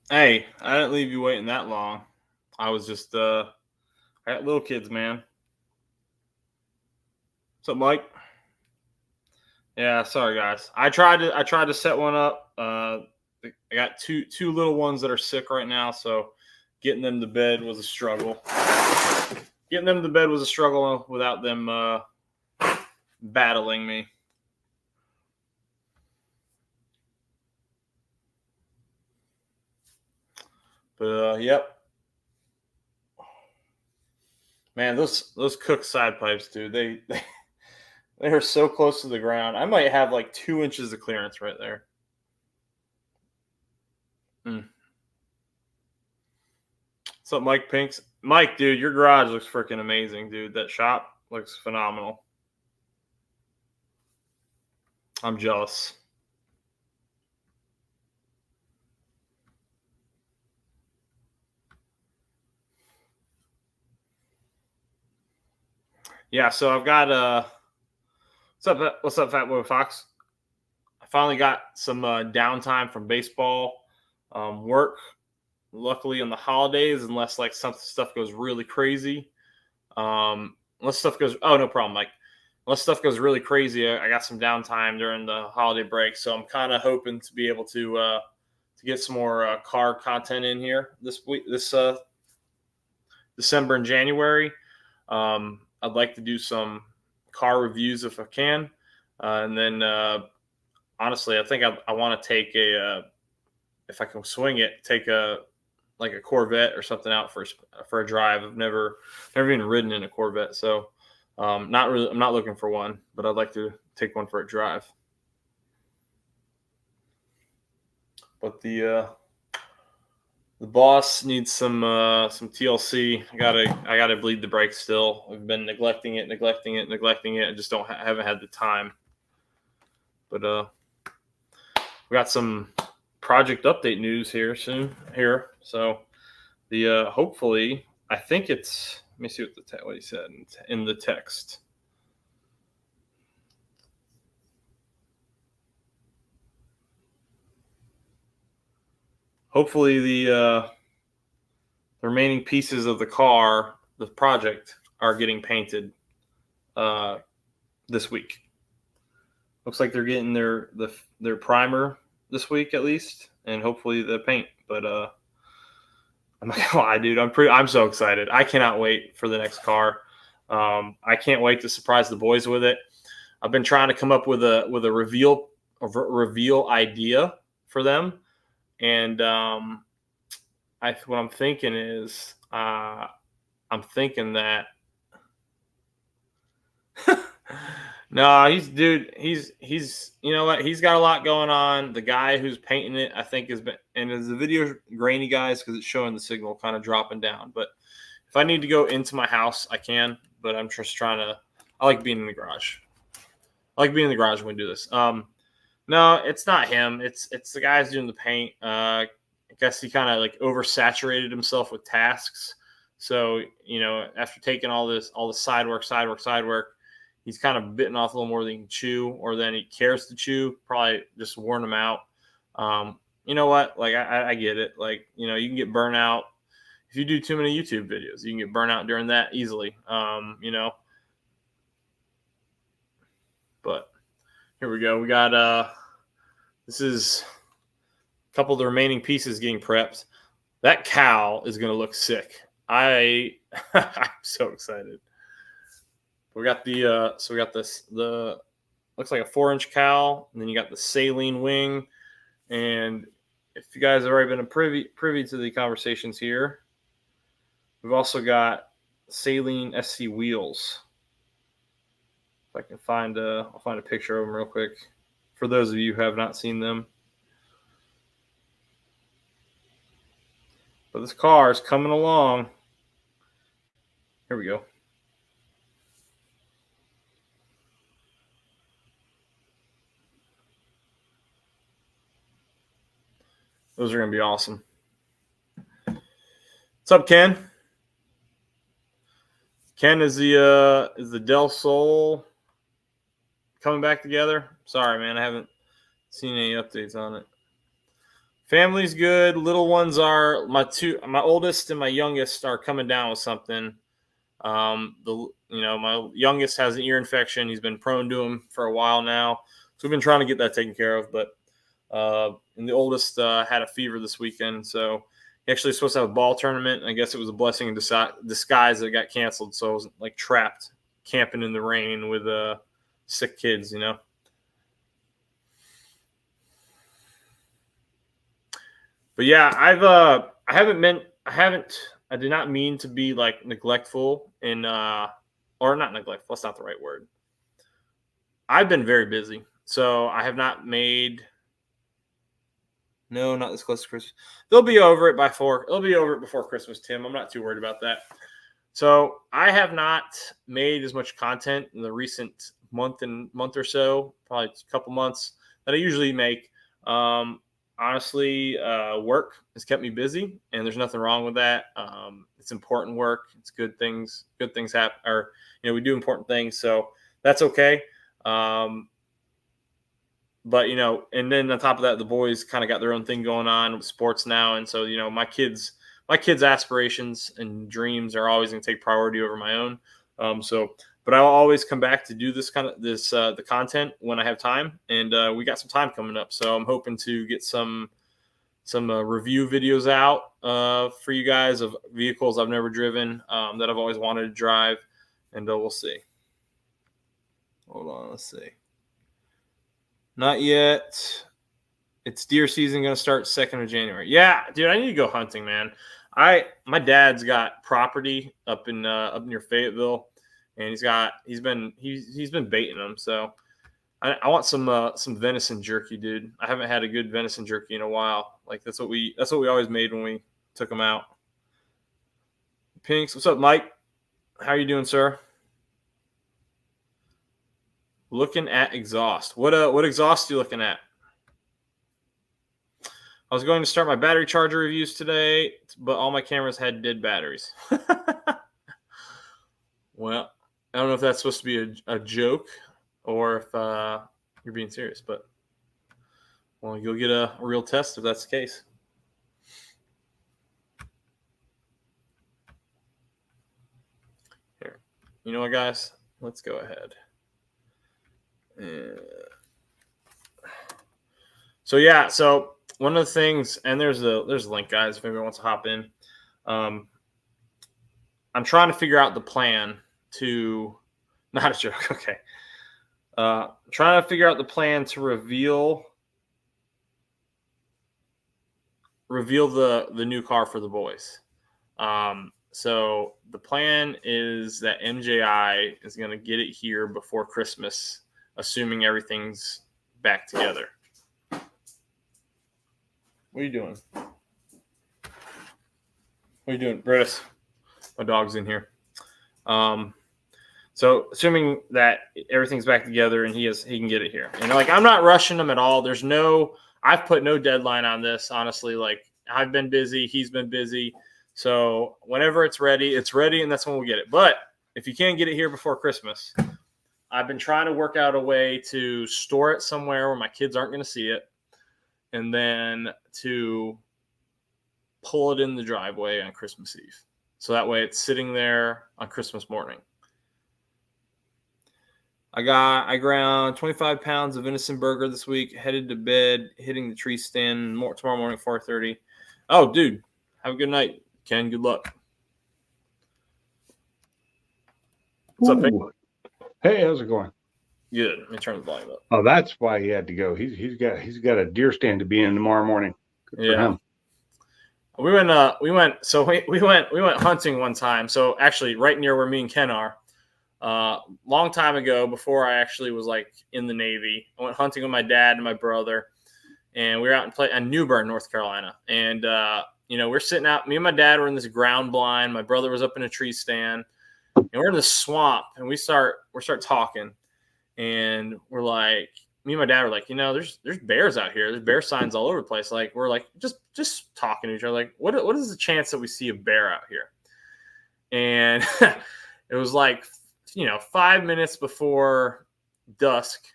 Hey, I didn't leave you waiting that long. I was just I got little kids, man. What's up, Mike? Yeah, sorry guys. I tried to set one up. I got two little ones that are sick right now, so getting them to bed was a struggle. Getting them to bed was a struggle without them battling me. But yep. Man, those cooked side pipes, dude, they are so close to the ground. I might have like 2 inches of clearance right there. Mm. What's up, Mike Pinks? Mike, dude, your garage looks freaking amazing, dude. That shop looks phenomenal. I'm jealous. Yeah, so I've got what's up, Fat Boy Fox? I finally got some downtime from baseball work. Luckily, on the holidays, unless like some stuff goes really crazy. Unless stuff goes, oh no problem, Mike. Unless stuff goes really crazy, I got some downtime during the holiday break, so I'm kind of hoping to be able to get some more car content in here this week, this December and January. I'd like to do some car reviews if I can, and then honestly, I think I want to take if I can swing it, take a Corvette or something out for a drive. I've never even ridden in a Corvette, so I'm not looking for one, but I'd like to take one for a drive. But the boss needs some TLC. I gotta bleed the brakes still. I've been neglecting it. I just haven't had the time. But we got some project update news here soon. So the hopefully, I think it's. Let me see what he said in the text. Hopefully the remaining pieces of the car, the project, are getting painted this week. Looks like they're getting their primer this week at least, and hopefully the paint. But I'm not gonna lie, dude. I'm so excited. I cannot wait for the next car. I can't wait to surprise the boys with it. I've been trying to come up with a reveal idea for them, and what I'm thinking is I'm thinking that no, he's you know what, he's got a lot going on. The guy who's painting it, I think, has been, and is the video grainy, guys, because it's showing the signal kind of dropping down. But if I need to go into my house, I can. But I'm just trying to. I like being in the garage. I like being in the garage when we do this. No, it's not him. It's the guys doing the paint. I guess he kind of like oversaturated himself with tasks. So, after taking all the side work, he's kind of bitten off a little more than he can chew, or than he cares to chew. Probably just worn him out. You know what? Like, I get it. Like, you can get burnt out if you do too many YouTube videos. You can get burnt out during that easily. But here we go. We got this is a couple of the remaining pieces getting prepped. That cowl is going to look sick. I'm so excited. We got the looks like a 4-inch cowl, and then you got the saline wing. And if you guys have already been privy to the conversations here, we've also got saline SC wheels. If I can find I'll find a picture of them real quick for those of you who have not seen them. But this car is coming along. Here we go. Those are going to be awesome. What's up, Ken? Ken is the Del Sol coming back together? Sorry, man, I haven't seen any updates on it. Family's good. Little ones are my oldest and my youngest are coming down with something. My youngest has an ear infection. He's been prone to them for a while now, so we've been trying to get that taken care of. But and the oldest had a fever this weekend, so he actually was supposed to have a ball tournament. I guess it was a blessing in disguise that it got canceled. So I was like trapped camping in the rain with sick kids, But yeah, I did not mean to be like neglectful or not neglectful. That's not the right word. I've been very busy, so I have not made. No, not this close to Christmas. They'll be over it before Christmas, Tim. I'm not too worried about that. So I have not made as much content in the recent month or so, probably a couple months, that I usually make. Honestly, work has kept me busy, and there's nothing wrong with that. It's important work. It's good things. Good things happen, or we do important things, so that's okay. But and then on top of that, the boys kind of got their own thing going on with sports now, and so my kids' aspirations and dreams are always going to take priority over my own. But I'll always come back to do the content when I have time, and we got some time coming up, so I'm hoping to get some review videos out for you guys of vehicles I've never driven that I've always wanted to drive, and we'll see. Hold on, let's see. Not yet. It's deer season, going to start 2nd of January. Yeah, dude, I need to go hunting, man. My dad's got property up near Fayetteville, and he's been baiting them. So I want some venison jerky, dude. I haven't had a good venison jerky in a while. Like that's what we always made when we took them out. Pinks, what's up, Mike? How are you doing, sir? Looking at exhaust. What exhaust are you looking at? I was going to start my battery charger reviews today, but all my cameras had dead batteries. Well, I don't know if that's supposed to be a joke or if you're being serious, but you'll get a real test if that's the case. Here, you know what, guys? Let's go ahead. So one of the things, and there's a link, guys, if anyone wants to hop in. I'm trying to figure out the plan to, not a joke, okay. Trying to figure out the plan to reveal the new car for the boys. So the plan is that MJI is going to get it here before Christmas, assuming everything's back together. What are you doing? Britus? My dog's in here. So assuming that everything's back together and he can get it here. And I'm not rushing him at all. I've put no deadline on this, honestly. Like, I've been busy, he's been busy. So whenever it's ready, and that's when we'll get it. But if you can't get it here before Christmas, I've been trying to work out a way to store it somewhere where my kids aren't going to see it, and then to pull it in the driveway on Christmas Eve. So that way it's sitting there on Christmas morning. I ground 25 pounds of venison burger this week, headed to bed, hitting the tree stand tomorrow morning at 4:30. Oh, dude, have a good night, Ken. Good luck. What's up, Pete? Hey, how's it going? Good. Let me turn the volume up. Oh, that's why he had to go. He's got a deer stand to be in tomorrow morning. Good for him. We went hunting one time. So actually, right near where me and Ken are, long time ago, before I actually was in the Navy, I went hunting with my dad and my brother, and we were out in New Bern, North Carolina. And we're sitting out. Me and my dad were in this ground blind. My brother was up in a tree stand, and we're in the swamp. And we start talking, and we're like, me and my dad were like, there's bears out here. There's bear signs all over the place. Like, we're like just talking to each other. Like, what is the chance that we see a bear out here? And it was 5 minutes before dusk,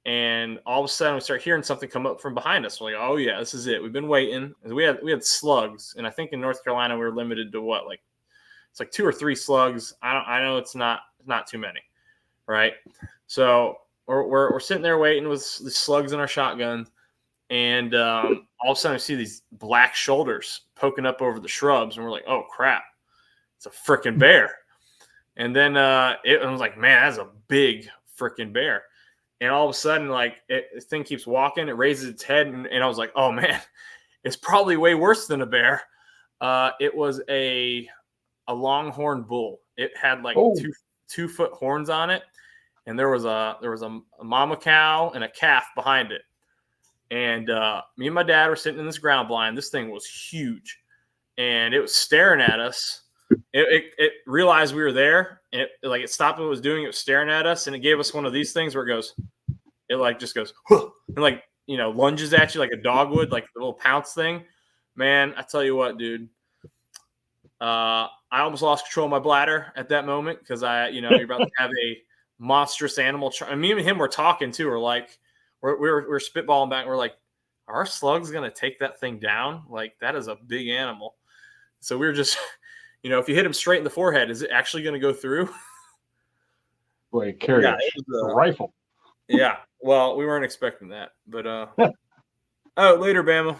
and all of a sudden we start hearing something come up from behind us. We're like, oh yeah, this is it. We've been waiting. We had slugs, and I think in North Carolina we were limited to what, like it's like 2 or 3 slugs. I know it's not too many, right? So we're sitting there waiting with the slugs in our shotgun, and all of a sudden I see these black shoulders poking up over the shrubs, and we're like, oh crap, it's a freaking bear. And then I was like, man, that's a big freaking bear. And all of a sudden, like the thing keeps walking, it raises its head, and I was like, oh man, it's probably way worse than a bear. It was a longhorn bull. It had like 2 foot horns on it, and there was a mama cow and a calf behind it. And me and my dad were sitting in this ground blind. This thing was huge, and it was staring at us. It realized we were there, and it stopped what it was doing. It was staring at us, and it gave us one of these things where it like just goes, huh, and like, you know, lunges at you like a dog would, like the little pounce thing. Man, I tell you what, dude. I almost lost control of my bladder at that moment because you're about to have a monstrous animal. Me and him were talking too. We're like, we're spitballing back. We're like, are our slugs gonna take that thing down? Like, that is a big animal. So we were just, you know, if you hit him straight in the forehead, is it actually going to go through? Boy, carry a rifle. Yeah. Well, we weren't expecting that, but oh, later, Bama.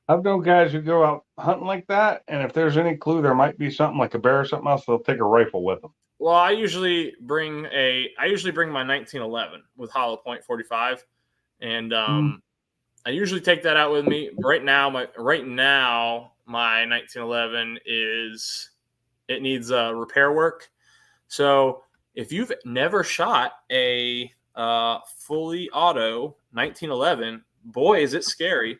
I've known guys who go out hunting like that, and if there's any clue there might be something like a bear or something else, they'll take a rifle with them. Well, I usually bring my 1911 with hollow point 45, and I usually take that out with me. Right now, my 1911 needs repair work. So if you've never shot a fully auto 1911, boy, is it scary,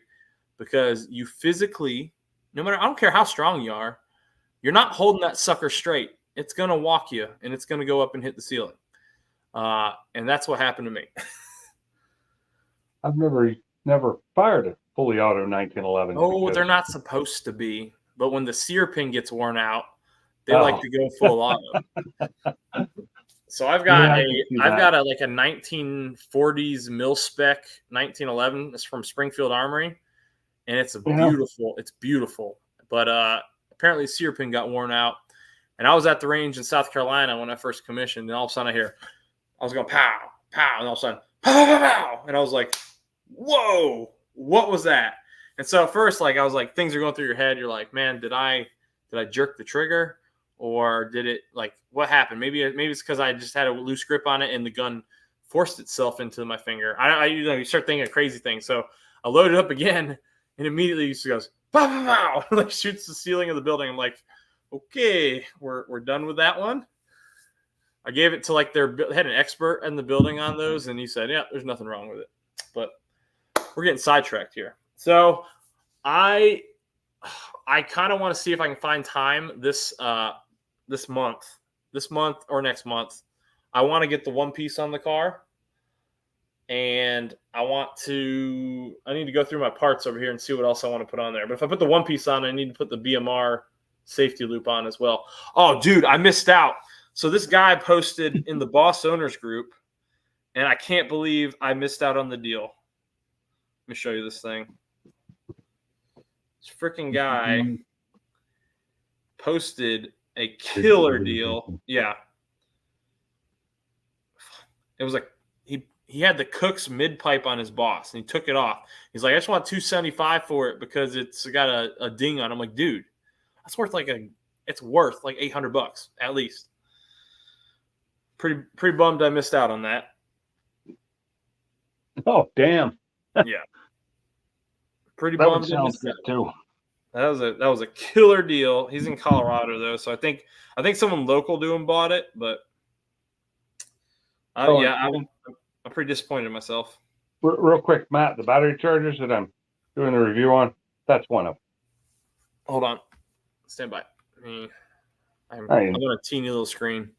because you physically, I don't care how strong you are, you're not holding that sucker straight. It's going to walk you, and it's going to go up and hit the ceiling. And that's what happened to me. I've never fired a fully auto 1911. Oh, they're not supposed to be. But when the sear pin gets worn out, they like to go full auto. So I've got a 1940s mil-spec 1911. It's from Springfield Armory, and it's beautiful. But apparently the sear pin got worn out. And I was at the range in South Carolina when I first commissioned, and all of a sudden I was going pow, pow, and all of a sudden pow, pow, pow, and I was like, whoa, what was that? And so at first, like, I was like, things are going through your head. You're like, man, did I jerk the trigger, or did it, like, what happened? Maybe it's because I just had a loose grip on it and the gun forced itself into my finger. You start thinking of crazy things. So I loaded up again, and immediately it just goes pow, pow, pow, like shoots the ceiling of the building. I'm like, okay, we're done with that one. I gave it to they had an expert in the building on those, and he said, yeah, there's nothing wrong with it. But we're getting sidetracked here. So I kind of want to see if I can find time this month or next month. I want to get the one piece on the car, and I need to go through my parts over here and see what else I want to put on there. But if I put the one piece on, I need to put the BMR safety loop on as well. Oh, dude, I missed out. So this guy posted in the Boss Owners group, and I can't believe I missed out on the deal. Let me show you this thing. This freaking guy posted a killer deal. Yeah. It was like he had the Cook's mid pipe on his Boss, and he took it off. He's like, I just want $275 for it because it's got a ding on it. I'm like, dude, that's worth it's worth like $800 at least. Pretty bummed I missed out on that. Oh, damn. Yeah. Pretty bummed. That sounds good too. That was a killer deal. He's in Colorado though, so I think someone local to him bought it, but I'm pretty disappointed in myself. Real quick, Matt, the battery chargers that I'm doing the review on, that's one of them. Hold on. Stand by. I'm on a teeny little screen.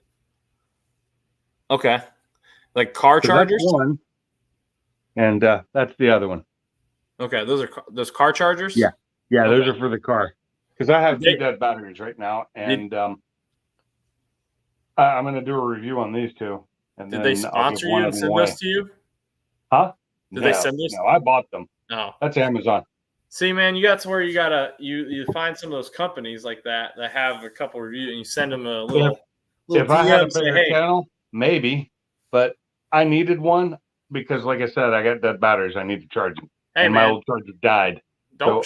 Okay. Like car chargers? That's one, and that's the other one. Okay, those car chargers? Yeah. Yeah, okay. Those are for the car. Because I have 2 dead batteries right now, and I'm going to do a review on these 2. and Did they then I'll give sponsor one you of and them send away. those to you? Huh? Did they send those? No, I bought them. No. That's Amazon. See, man, you got to where you find some of those companies like that have a couple reviews, and you send them a little If I had a DM, say, bigger hey. channel, maybe, but I needed one because, like I said, I got dead batteries. I need to charge them, Hey, and man, my old charger died. Don't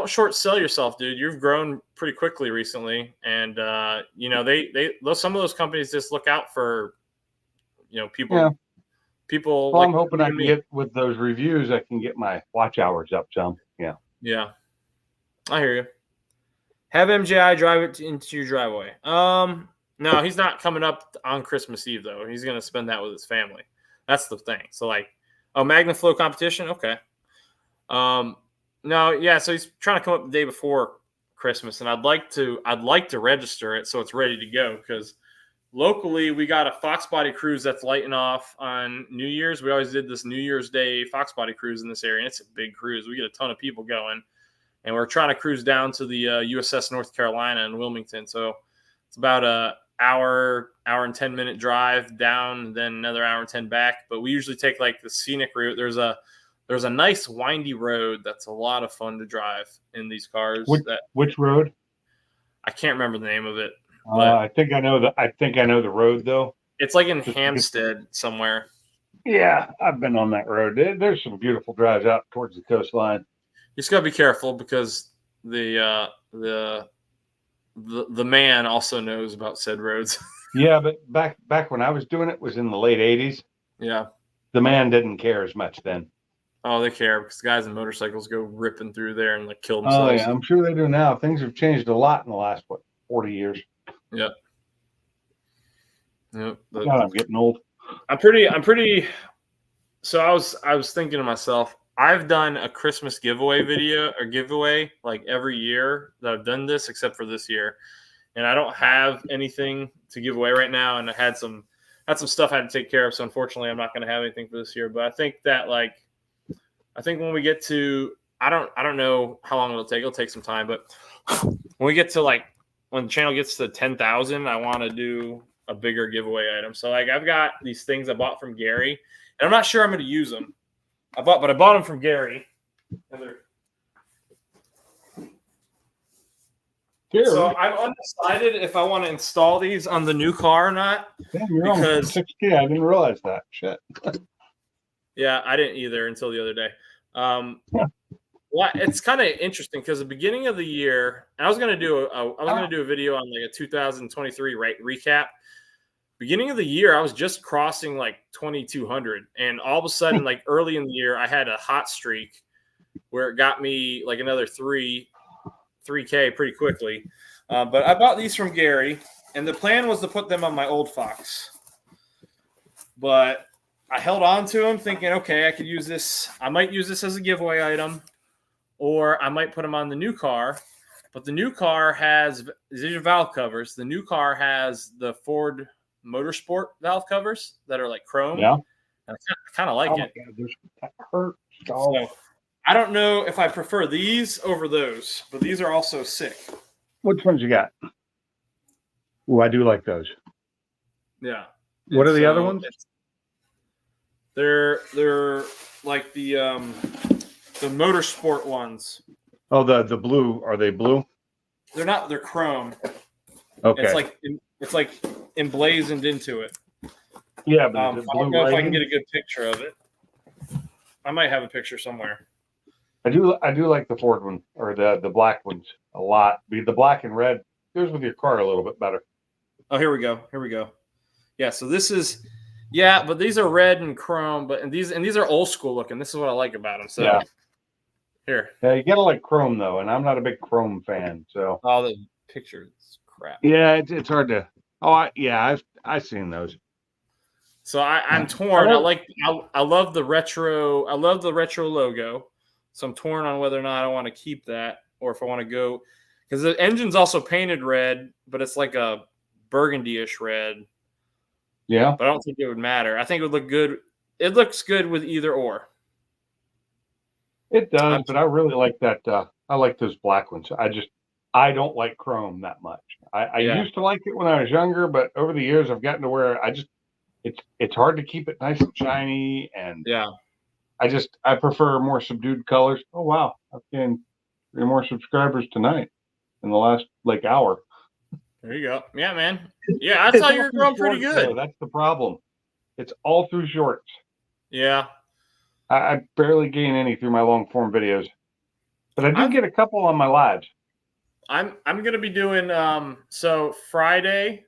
short sell yourself, dude. You've grown pretty quickly recently, and you know some of those companies just look out for people. Yeah. People. Well, like I'm hoping you I and can me. get with those reviews. I can get my watch hours up some. Yeah. Yeah, I hear you. Have MJI drive it into your driveway. No, he's not coming up on Christmas Eve though. He's gonna spend that with his family. That's the thing. So like, MagnaFlow competition. Okay. No, yeah. So he's trying to come up the day before Christmas, and I'd like to register it so it's ready to go because locally we got a Fox Body cruise that's lighting off on New Year's. We always did this New Year's Day Fox Body cruise in this area, and it's a big cruise. We get a ton of people going, and we're trying to cruise down to the USS North Carolina in Wilmington. So it's about a hour and 10-minute drive down, then another hour and 10 back. But we usually take like the scenic route. There's a nice windy road that's a lot of fun to drive in these cars. Which road? I can't remember the name of it. But I think I know the road though. It's like in Hampstead somewhere. Yeah, I've been on that road. There's some beautiful drives out towards the coastline. You just gotta be careful because the man also knows about said roads. Yeah, but back when I was doing it was in the late 80s. Yeah. The man didn't care as much then. Oh, they care because guys in motorcycles go ripping through there and like kill themselves. Oh yeah, I'm sure they do now. Things have changed a lot in the last 40 years. Yep. Yep. God, I'm getting old. I'm pretty. So I was thinking to myself, I've done a Christmas giveaway video or giveaway like every year that I've done this except for this year, and I don't have anything to give away right now. And I had some stuff I had to take care of, so unfortunately, I'm not going to have anything for this year. But I think that when we get to, I don't know how long it'll take. It'll take some time, but when we get to when the channel gets to 10,000, I want to do a bigger giveaway item. So I've got these things I bought from Gary, and I'm not sure I'm going to use them. I bought them from Gary. And so I'm undecided if I want to install these on the new car or not. Damn, you're almost 60. I didn't realize that. Shit. Yeah, I didn't either until the other day. Well, it's kind of interesting because the beginning of the year, and I was going to do a video on like a 2023 recap. Beginning of the year, I was just crossing like 2,200, and all of a sudden, like early in the year, I had a hot streak where it got me like another 3K pretty quickly. But I bought these from Gary, and the plan was to put them on my old Fox, but I held on to them thinking, okay, I could use this. I might use this as a giveaway item, or I might put them on the new car. But the new car has, these are valve covers. The new car has the Ford Motorsport valve covers that are like chrome. Yeah. I kind of like it. God, that hurts. So, I don't know if I prefer these over those, but these are also sick. Which ones you got? Oh, I do like those. Yeah. What are the other ones? They're like the Motorsport ones. Oh, the blue. Are they blue? They're not. They're chrome. Okay. It's like emblazoned into it. Yeah, but I don't know if I can get a good picture of it. I might have a picture somewhere. I do like the Ford one or the black ones a lot. The black and red goes with your car a little bit better. Oh, here we go. Yeah, so this is but these are red and chrome, and these are old school looking. This is what I like about them. So yeah. Here. Yeah, you gotta like chrome though, and I'm not a big chrome fan. So all the pictures crap. Yeah, it's hard to. I've seen those. So I'm torn. I love the retro. I love the retro logo. So I'm torn on whether or not I want to keep that or if I want to go, because the engine's also painted red, but it's like a burgundy-ish red. Yeah, but I don't think it would matter. I think it would look good. It looks good with either or. It does, but I really like that. I like those black ones. I don't like chrome that much. I used to like it when I was younger, but over the years I've gotten to where it's hard to keep it nice and shiny, and Yeah. I prefer more subdued colors. Oh wow, I've gained 3 more subscribers tonight in the last hour. There you go. Yeah, man. Yeah, I It's saw all you're through growing pretty shorts, good. though. That's the problem. It's all through shorts. Yeah. I barely gain any through my long form videos, but I do get a couple on my lives. I'm gonna be doing so Friday.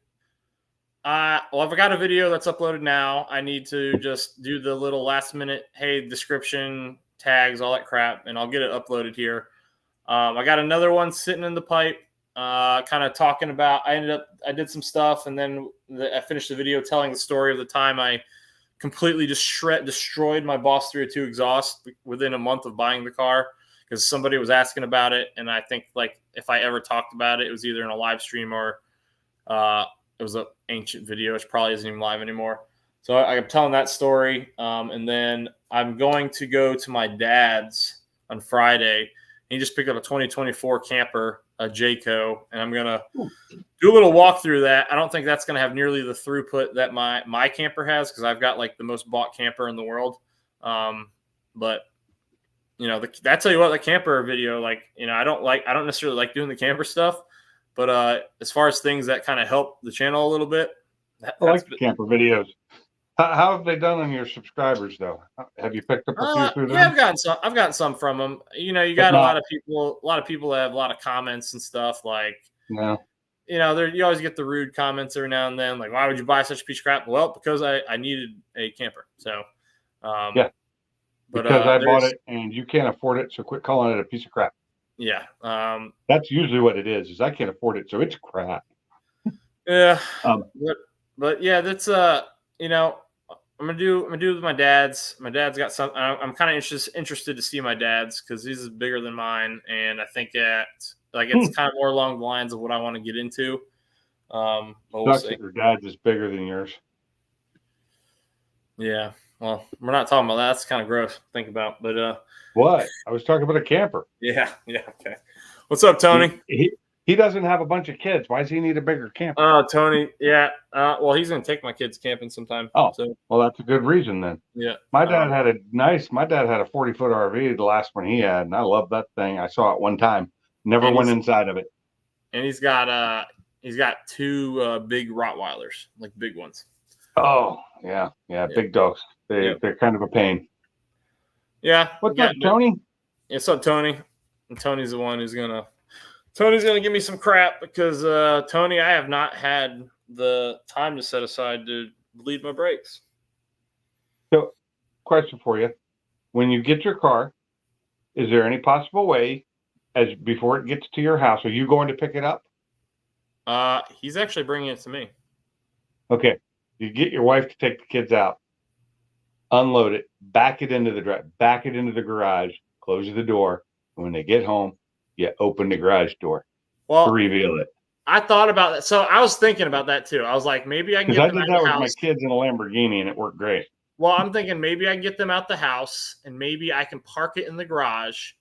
Well, I've got a video that's uploaded now. I need to just do the little last minute, hey, description, tags, all that crap, and I'll get it uploaded here. I got another one sitting in the pipe, kind of talking about. I did some stuff, and then I finished the video telling the story of the time I completely destroyed my Boss 302 exhaust within a month of buying the car because somebody was asking about it, and I think like if I ever talked about it, it was either in a live stream or it was an ancient video, which probably isn't even live anymore. So I'm telling that story, and then I'm going to go to my dad's on Friday. He just picked up a 2024 camper, a Jayco, and I'm gonna do a little walk through that. I don't think that's gonna have nearly the throughput that my camper has because I've got like the most bought camper in the world. But you know, I tell you what, the camper video, like I don't necessarily like doing the camper stuff, but as far as things that kind of help the channel a little bit, I like the camper videos. How have they done on your subscribers, though? Have you picked up a few through them? Yeah, I've gotten some from them. You got a lot of people that have a lot of comments and stuff. Like, no, you always get the rude comments every now and then. Like, why would you buy such a piece of crap? Well, because I needed a camper. So, yeah, but because I bought it and you can't afford it, so quit calling it a piece of crap. Yeah, that's usually what it is I can't afford it, so it's crap. Yeah, but yeah, that's I'm gonna do it with my dad's. My dad's got some. I'm kind of interested to see my dad's because he's bigger than mine, and I think it's kind of more along the lines of what I want to get into. But we'll see. Your dad's is bigger than yours. Yeah, well, we're not talking about that. That's kind of gross to think about. But what? I was talking about a camper. Yeah. Okay. What's up, Tony? He doesn't have a bunch of kids. Why does he need a bigger camper? Oh, Tony. Yeah. Well, he's going to take my kids camping sometime. Oh, well, that's a good reason then. Yeah. My dad had a 40-foot RV, the last one he had, and I love that thing. I saw it one time. Never went inside of it. And he's got 2 big Rottweilers, like big ones. Oh, yeah. Big dogs. They're kind of a pain. Yeah. What's up, Tony? What's up, Tony? And Tony's the one who's Tony's gonna give me some crap because Tony, I have not had the time to set aside to bleed my brakes. So, question for you: when you get your car, is there any possible way, as before it gets to your house, are you going to pick it up? He's actually bringing it to me. Okay, you get your wife to take the kids out, unload it, back it into the garage, close the door, and when they get home, you open the garage door to reveal it. I thought about that. So I was thinking about that too. I was like, maybe I can get them out the house. I did that with my kids in a Lamborghini, and it worked great. Well, I'm thinking maybe I can get them out the house, and maybe I can park it in the garage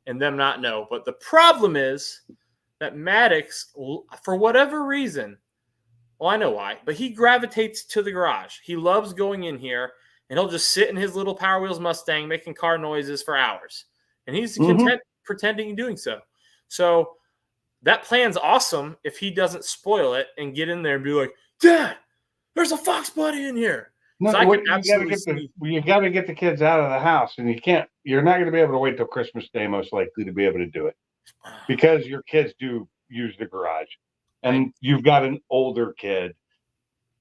and them not know. But the problem is that Maddox, for whatever reason, well, I know why, but he gravitates to the garage. He loves going in here, and he'll just sit in his little Power Wheels Mustang making car noises for hours. And he's content pretending doing so. So that plan's awesome if he doesn't spoil it and get in there and be like, Dad, there's a Fox Buddy in here. No, so you got to get the kids out of the house, and you're not going to be able to wait till Christmas Day, most likely, to be able to do it because your kids do use the garage, and you've got an older kid.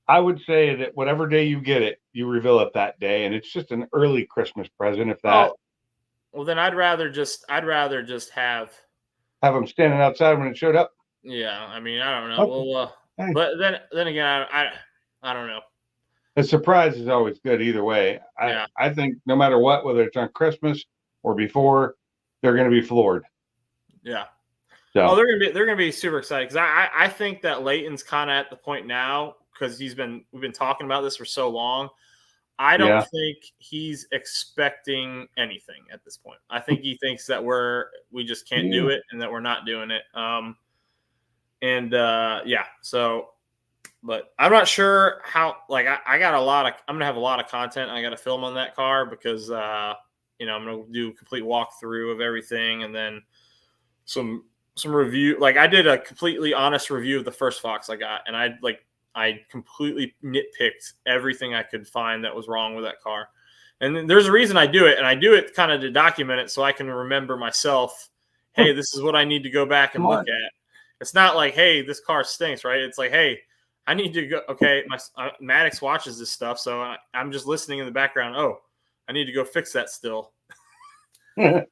I would say that whatever day you get it, you reveal it that day, and it's just an early Christmas present. If that. Well, then I'd rather just have them standing outside when it showed up. Yeah, I mean, I don't know. Okay. Well, but then again, I don't know. A surprise is always good either way. I think no matter what, whether it's on Christmas or before, they're going to be floored. Yeah. So they're gonna be super excited because I think that Leighton's kind of at the point now because we've been talking about this for so long. I don't think he's expecting anything at this point. I think he thinks that we just can't do it and that we're not doing it. So But I'm not sure how. Like I got a lot of. I'm gonna have a lot of content I got to film on that car because I'm gonna do a complete walkthrough of everything and then some review. Like I did a completely honest review of the first Fox I got, and I completely nitpicked everything I could find that was wrong with that car. And there's a reason I do it, and I do it kind of to document it so I can remember myself. Hey, this is what I need to go back and look at. It's not like, hey, this car stinks, right? It's like, hey, I need to go. Okay, my Maddox watches this stuff, so I'm just listening in the background. Oh, I need to go fix that still. What's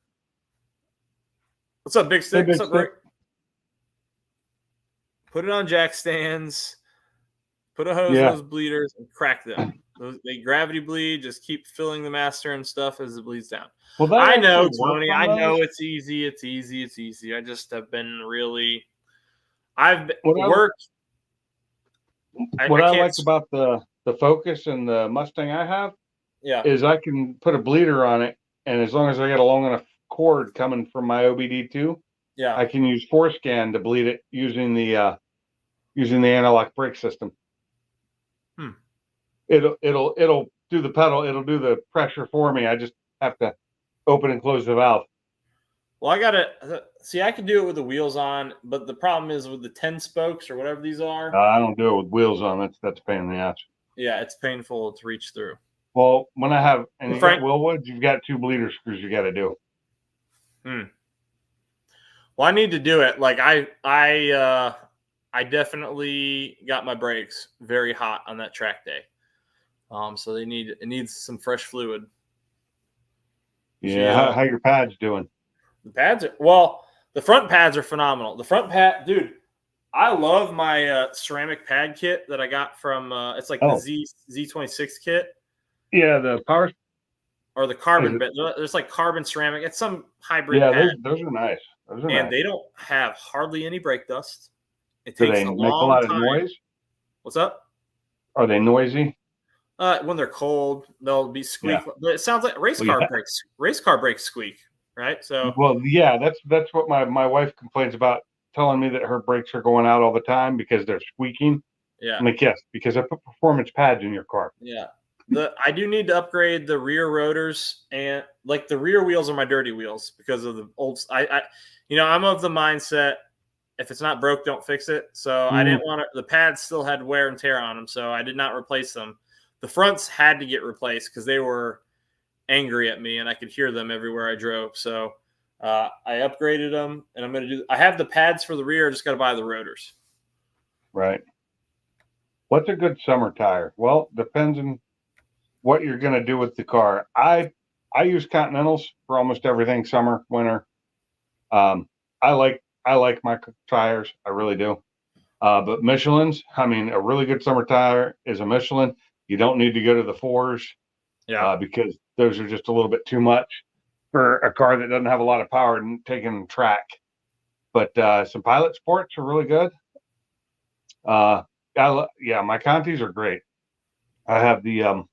up, Big Stick? What's up, Rick? Put it on jack stands. Put a hose in those bleeders and crack them. They gravity bleed. Just keep filling the master and stuff as it bleeds down. Well, I know, Tony. I know it's easy. It's easy. It's easy. I just have been really. I've worked. What I like about the Focus and the Mustang I have, is I can put a bleeder on it, and as long as I got a long enough cord coming from my OBD2, I can use ForeScan to bleed it using the analog brake system. It'll do the pedal. It'll do the pressure for me. I just have to open and close the valve. Well, I gotta see. I can do it with the wheels on, but the problem is with the 10 spokes or whatever these are. I don't do it with wheels on. That's a pain in the ass. Yeah, it's painful to reach through. Well, when I have and you got Willwood, you've got 2 bleeder screws you got to do. Well, I need to do it. Like I definitely got my brakes very hot on that track day. So it needs some fresh fluid. Yeah, how your pads doing? The pads the front pads are phenomenal. The front pad, dude, I love my ceramic pad kit that I got from it's like the Z26 kit. Yeah, the power or the carbon bit. There's like carbon ceramic. It's some hybrid. Yeah, those are nice. They don't have hardly any brake dust. It Do takes they a make long a lot time. of noise? What's up? Are they noisy? When they're cold, they'll be squeak. Yeah. But it sounds like race car brakes. Race car brakes squeak, right? So that's what my wife complains about, telling me that her brakes are going out all the time because they're squeaking. Yeah. I'm like, yes, because I put performance pads in your car. Yeah. I do need to upgrade the rear rotors, and like the rear wheels are my dirty wheels because of the old. I'm of the mindset, if it's not broke, don't fix it. So I didn't want to. The pads still had wear and tear on them, so I did not replace them. The fronts had to get replaced because they were angry at me, and I could hear them everywhere I drove. So I upgraded them, and I'm going to do. I have the pads for the rear. I just got to buy the rotors. Right. What's a good summer tire? Well, depends on what you're going to do with the car. I use Continentals for almost everything, summer, winter. I like my tires. I really do. But Michelin's, I mean, a really good summer tire is a Michelin. You don't need to go to the 4s because those are just a little bit too much for a car that doesn't have a lot of power and taking track. But some Pilot Sports are really good. My Contis are great. I have the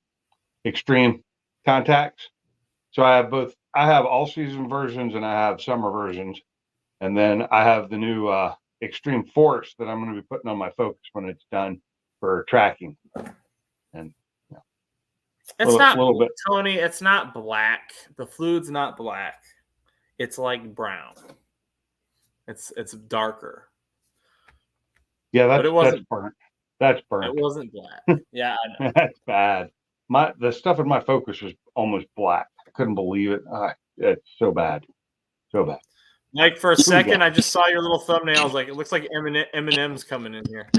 Extreme contacts. So I have both. I have all season versions and I have summer versions. And then I have the new Extreme Force that I'm going to be putting on my Focus when it's done for tracking. And it's not a little bit, Tony. It's not black. The fluid's not black. It's like brown. It's darker. Yeah, that's burnt. That's burnt. It wasn't black. Yeah, I know. That's bad. The stuff in my Focus was almost black. I couldn't believe it. It's so bad. So bad. Mike, for a second, I just saw your little thumbnail. I was like, it looks like Eminem's coming in here.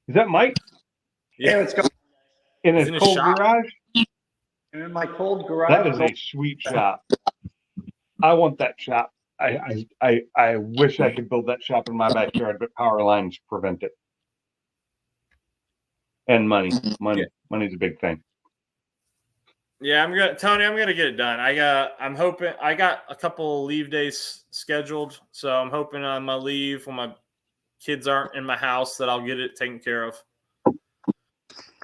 Is that Mike? Yeah, it's going in his cold garage. In my cold garage. That is a sweet shop. I want that shop. I wish I could build that shop in my backyard, but power lines prevent it. And money's a big thing. Yeah, Tony, I'm gonna get it done. I'm hoping I got a couple leave days scheduled, so I'm hoping on my leave when my kids aren't in my house that I'll get it taken care of.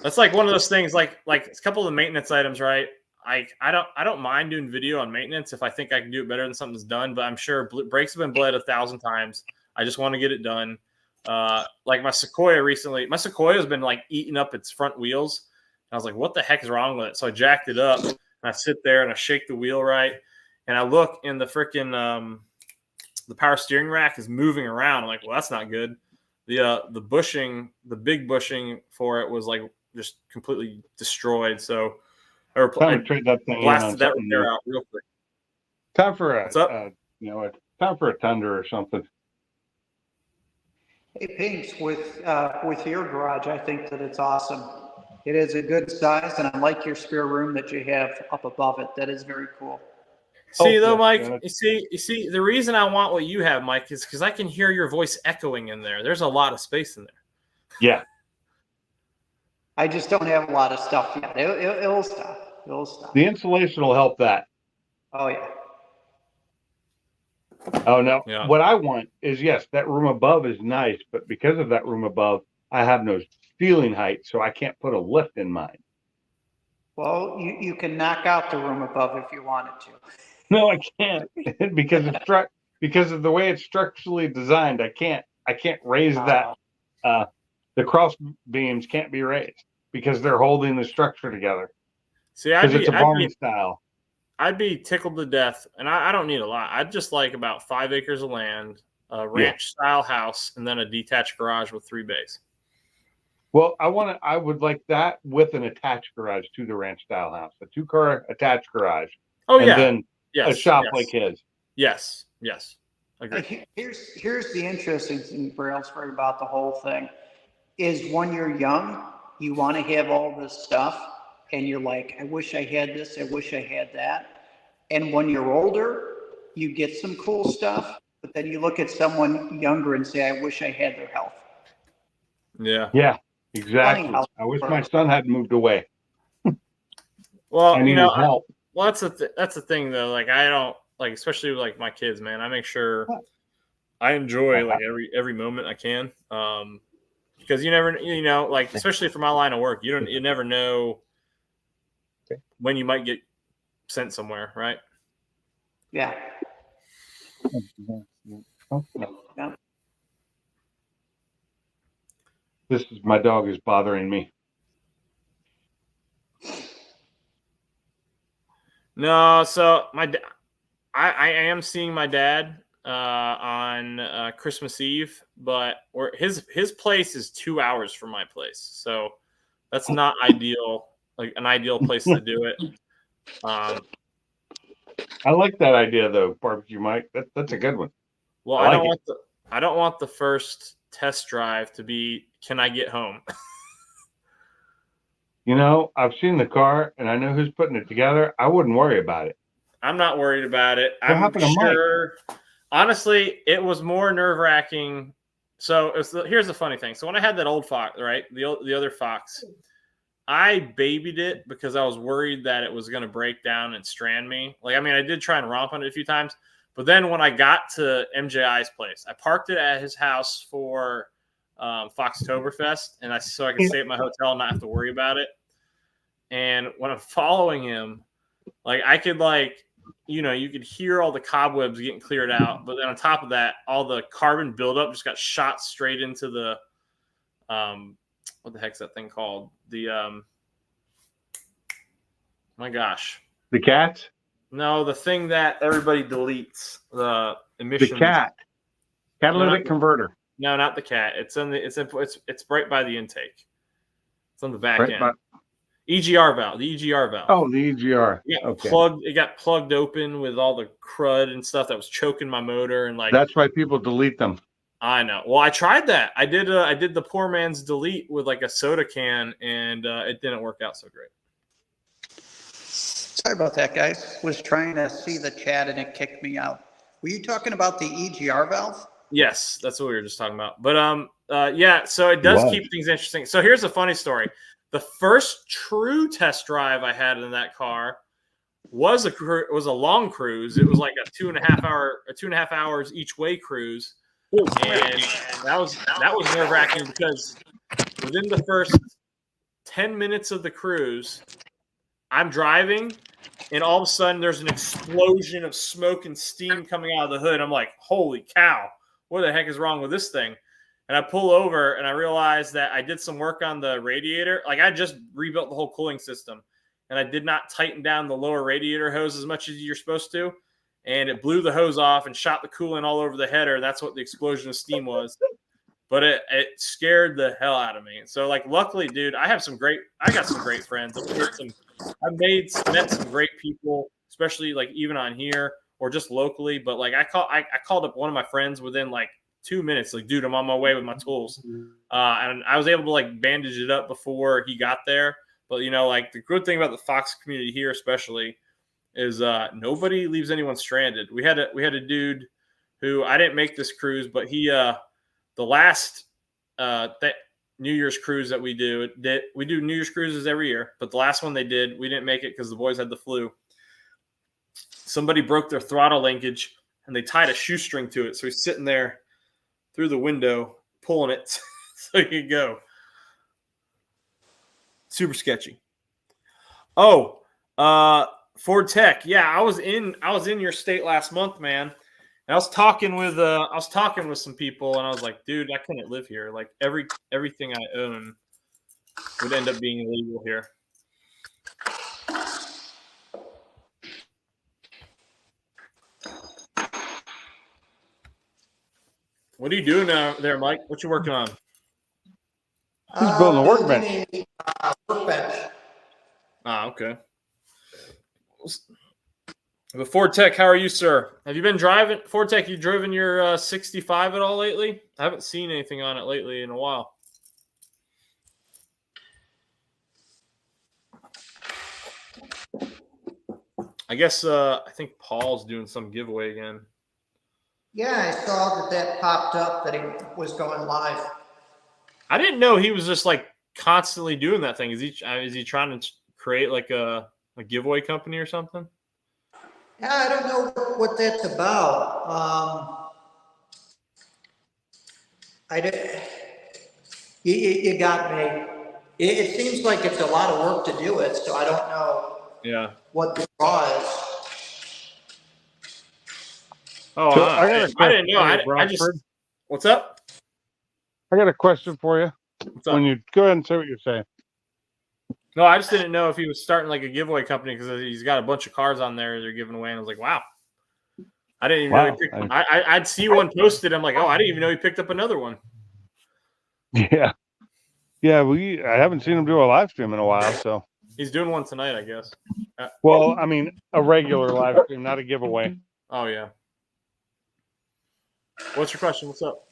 That's like one of those things, like a couple of the maintenance items, right? I don't mind doing video on maintenance if I think I can do it better than something's done, but I'm sure brakes have been bled 1,000 times. I just want to get it done. Like my Sequoia recently, my Sequoia has been like eating up its front wheels. And I was like, what the heck is wrong with it? So I jacked it up and I sit there and I shake the wheel right. And I look in the freaking the power steering rack is moving around. I'm like, well, that's not good. The bushing, the big bushing for it was like just completely destroyed. So I trade that thing blasted that repair out real quick. Time for What's up? Time for a Tundra or something. Hey, Pinks, with your garage, I think that it's awesome. It is a good size, and I like your spare room that you have up above it. That is very cool. See, though, Mike, you see, the reason I want what you have, Mike, is because I can hear your voice echoing in there. There's a lot of space in there. Yeah. I just don't have a lot of stuff yet. It'll stop. It'll stop. The insulation will help that. Oh, yeah. Oh, no. Yeah. What I want is, yes, that room above is nice, but because of that room above, I have no ceiling height, so I can't put a lift in mine. Well, you can knock out the room above if you wanted to. No, I can't because of the way it's structurally designed. I can't raise that. The cross beams can't be raised because they're holding the structure together. See, it's a barn style. I'd be tickled to death, and I don't need a lot. I'd just like about 5 acres of land, a ranch-style house, and then a detached garage with 3 bays. Well, I would like that with an attached garage to the ranch-style house, a 2-car attached garage. Oh, and yeah. then Yes, a shop yes. like his. Yes, yes. Agreed. Here's the interesting thing for Ellsford about the whole thing is when you're young, you want to have all this stuff, and you're like, I wish I had this, I wish I had that. And when you're older, you get some cool stuff, but then you look at someone younger and say, I wish I had their health. Yeah. Yeah, exactly. I wish my son hadn't moved away. Well, I need his help. Well, that's the thing though. Like I don't like, especially with, like my kids, man. I make sure I enjoy like every moment I can, because you never, like especially for my line of work, you never know when you might get sent somewhere, right? Yeah. My dog is bothering me. No, so I am seeing my dad on Christmas Eve, but his place is 2 hours from my place, so that's not ideal. Like an ideal place to do it. I like that idea though, barbecue Mike. That's a good one. Well, I don't want the first test drive to be, can I get home? I've seen the car and I know who's putting it together. I wouldn't worry about it. I'm not worried about it. What happened to Mike? Honestly, it was more nerve-wracking. So here's the funny thing. So when I had that old Fox, right, the other Fox, I babied it because I was worried that it was going to break down and strand me. Like, I mean, I did try and romp on it a few times. But then when I got to MJI's place, I parked it at his house for Foxtoberfest, and so I could stay at my hotel and not have to worry about it. And when I'm following him, like I could you could hear all the cobwebs getting cleared out, but then on top of that, all the carbon buildup just got shot straight into the what the heck's that thing called? The my gosh, the cats. No, the thing that everybody deletes, the emissions. The catalytic converter. No, not the cat. It's right by the intake. It's on the back end. EGR valve. The EGR valve. Oh, the EGR. Yeah, okay. It got plugged open with all the crud and stuff that was choking my motor, and that's why people delete them. I know. Well, I tried that. I did the poor man's delete with like a soda can, and it didn't work out so great. Sorry about that, guys. Was trying to see the chat and it kicked me out. Were you talking about the EGR valve? Yes, that's what we were just talking about. But yeah, so it does keep things interesting. So here's a funny story. The first true test drive I had in that car was a long cruise. It was like a 2.5 hours each way cruise, and that was nerve-wracking because within the first 10 minutes of the cruise, I'm driving, and all of a sudden there's an explosion of smoke and steam coming out of the hood. I'm like, holy cow, what the heck is wrong with this thing? And I pull over and I realize that I did some work on the radiator. Like I just rebuilt the whole cooling system and I did not tighten down the lower radiator hose as much as you're supposed to. And it blew the hose off and shot the coolant all over the header. That's what the explosion of steam was. But it scared the hell out of me. So like, luckily, dude, I got some great friends. I've met some great people, especially like even on here or just locally. But like I called up one of my friends within like 2 minutes, like, dude, I'm on my way with my tools. And I was able to like bandage it up before he got there. But you know, like the good thing about the Fox community here, especially, is nobody leaves anyone stranded. We had a dude who, I didn't make this cruise, but he the last New Year's cruise that we do New Year's cruises every year, but the last one they did, we didn't make it because the boys had the flu. Somebody broke their throttle linkage and they tied a shoestring to it, so he's sitting there through the window pulling it so he could go. Super sketchy. Oh, Ford Tech. Yeah, I was in your state last month, man. And I was talking with some people, and I was like, dude, I couldn't live here. Like everything I own would end up being illegal here. What are you doing there, Mike? What you working on? He's building a workbench. Workbench. Ah, okay. But Ford Tech, how are you, sir? Have you been driving Ford Tech? You driven your 65 at all lately? I haven't seen anything on it lately in a while. I guess I think Paul's doing some giveaway again. Yeah, I saw that popped up that he was going live. I didn't know he was just like constantly doing that thing. Is he trying to create like a giveaway company or something? Yeah, I don't know what that's about. You got me. It seems like it's a lot of work to do it, so I don't know. Yeah. What the draw is. Oh, So I didn't know. I just. What's up? I got a question for you. What's up? When you go ahead and say what you're saying. No, I just didn't know if he was starting like a giveaway company because he's got a bunch of cars on there they're giving away, and I was like, wow. I didn't even know he picked. I'd see one posted. I'm like, oh, I didn't even know he picked up another one. Yeah, yeah. I haven't seen him do a live stream in a while, so he's doing one tonight, I guess. Well, I mean, a regular live stream, not a giveaway. Oh yeah. What's your question? What's up?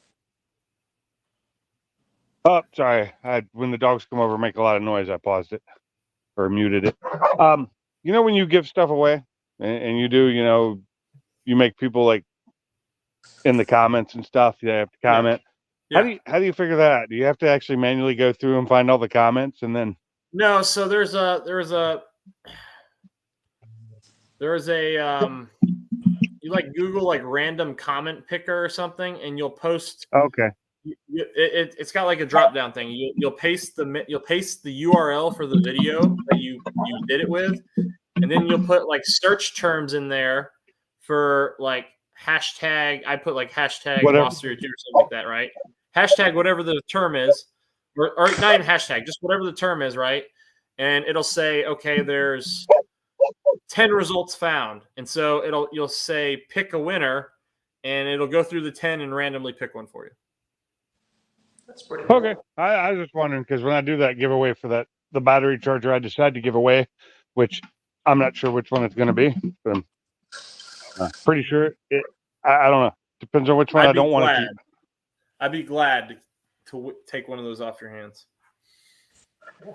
Oh, sorry. When the dogs come over, make a lot of noise. I paused it or muted it. You know, when you give stuff away, and you do, you know, you make people like in the comments and stuff. They have to comment. Yeah. How do you figure that out? Do you have to actually manually go through and find all the comments and then? No. So there's a you like Google like random comment picker or something, and you'll post. Okay. It's got like a drop down thing. You'll paste the URL for the video that you did it with, and then you'll put like search terms in there for like hashtag. I put like hashtag Boss 302 or something like that, right? Hashtag whatever the term is, or not even hashtag, just whatever the term is, right? And it'll say, okay, there's 10 results found, and so you'll say pick a winner, and it'll go through the 10 and randomly pick one for you. That's pretty cool. Okay. I was just wondering because when I do that giveaway for the battery charger, I decide to give away, which I'm not sure which one it's going to be. But I'm pretty sure I don't know. Depends on which one I don't want to keep. I'd be glad to take one of those off your hands.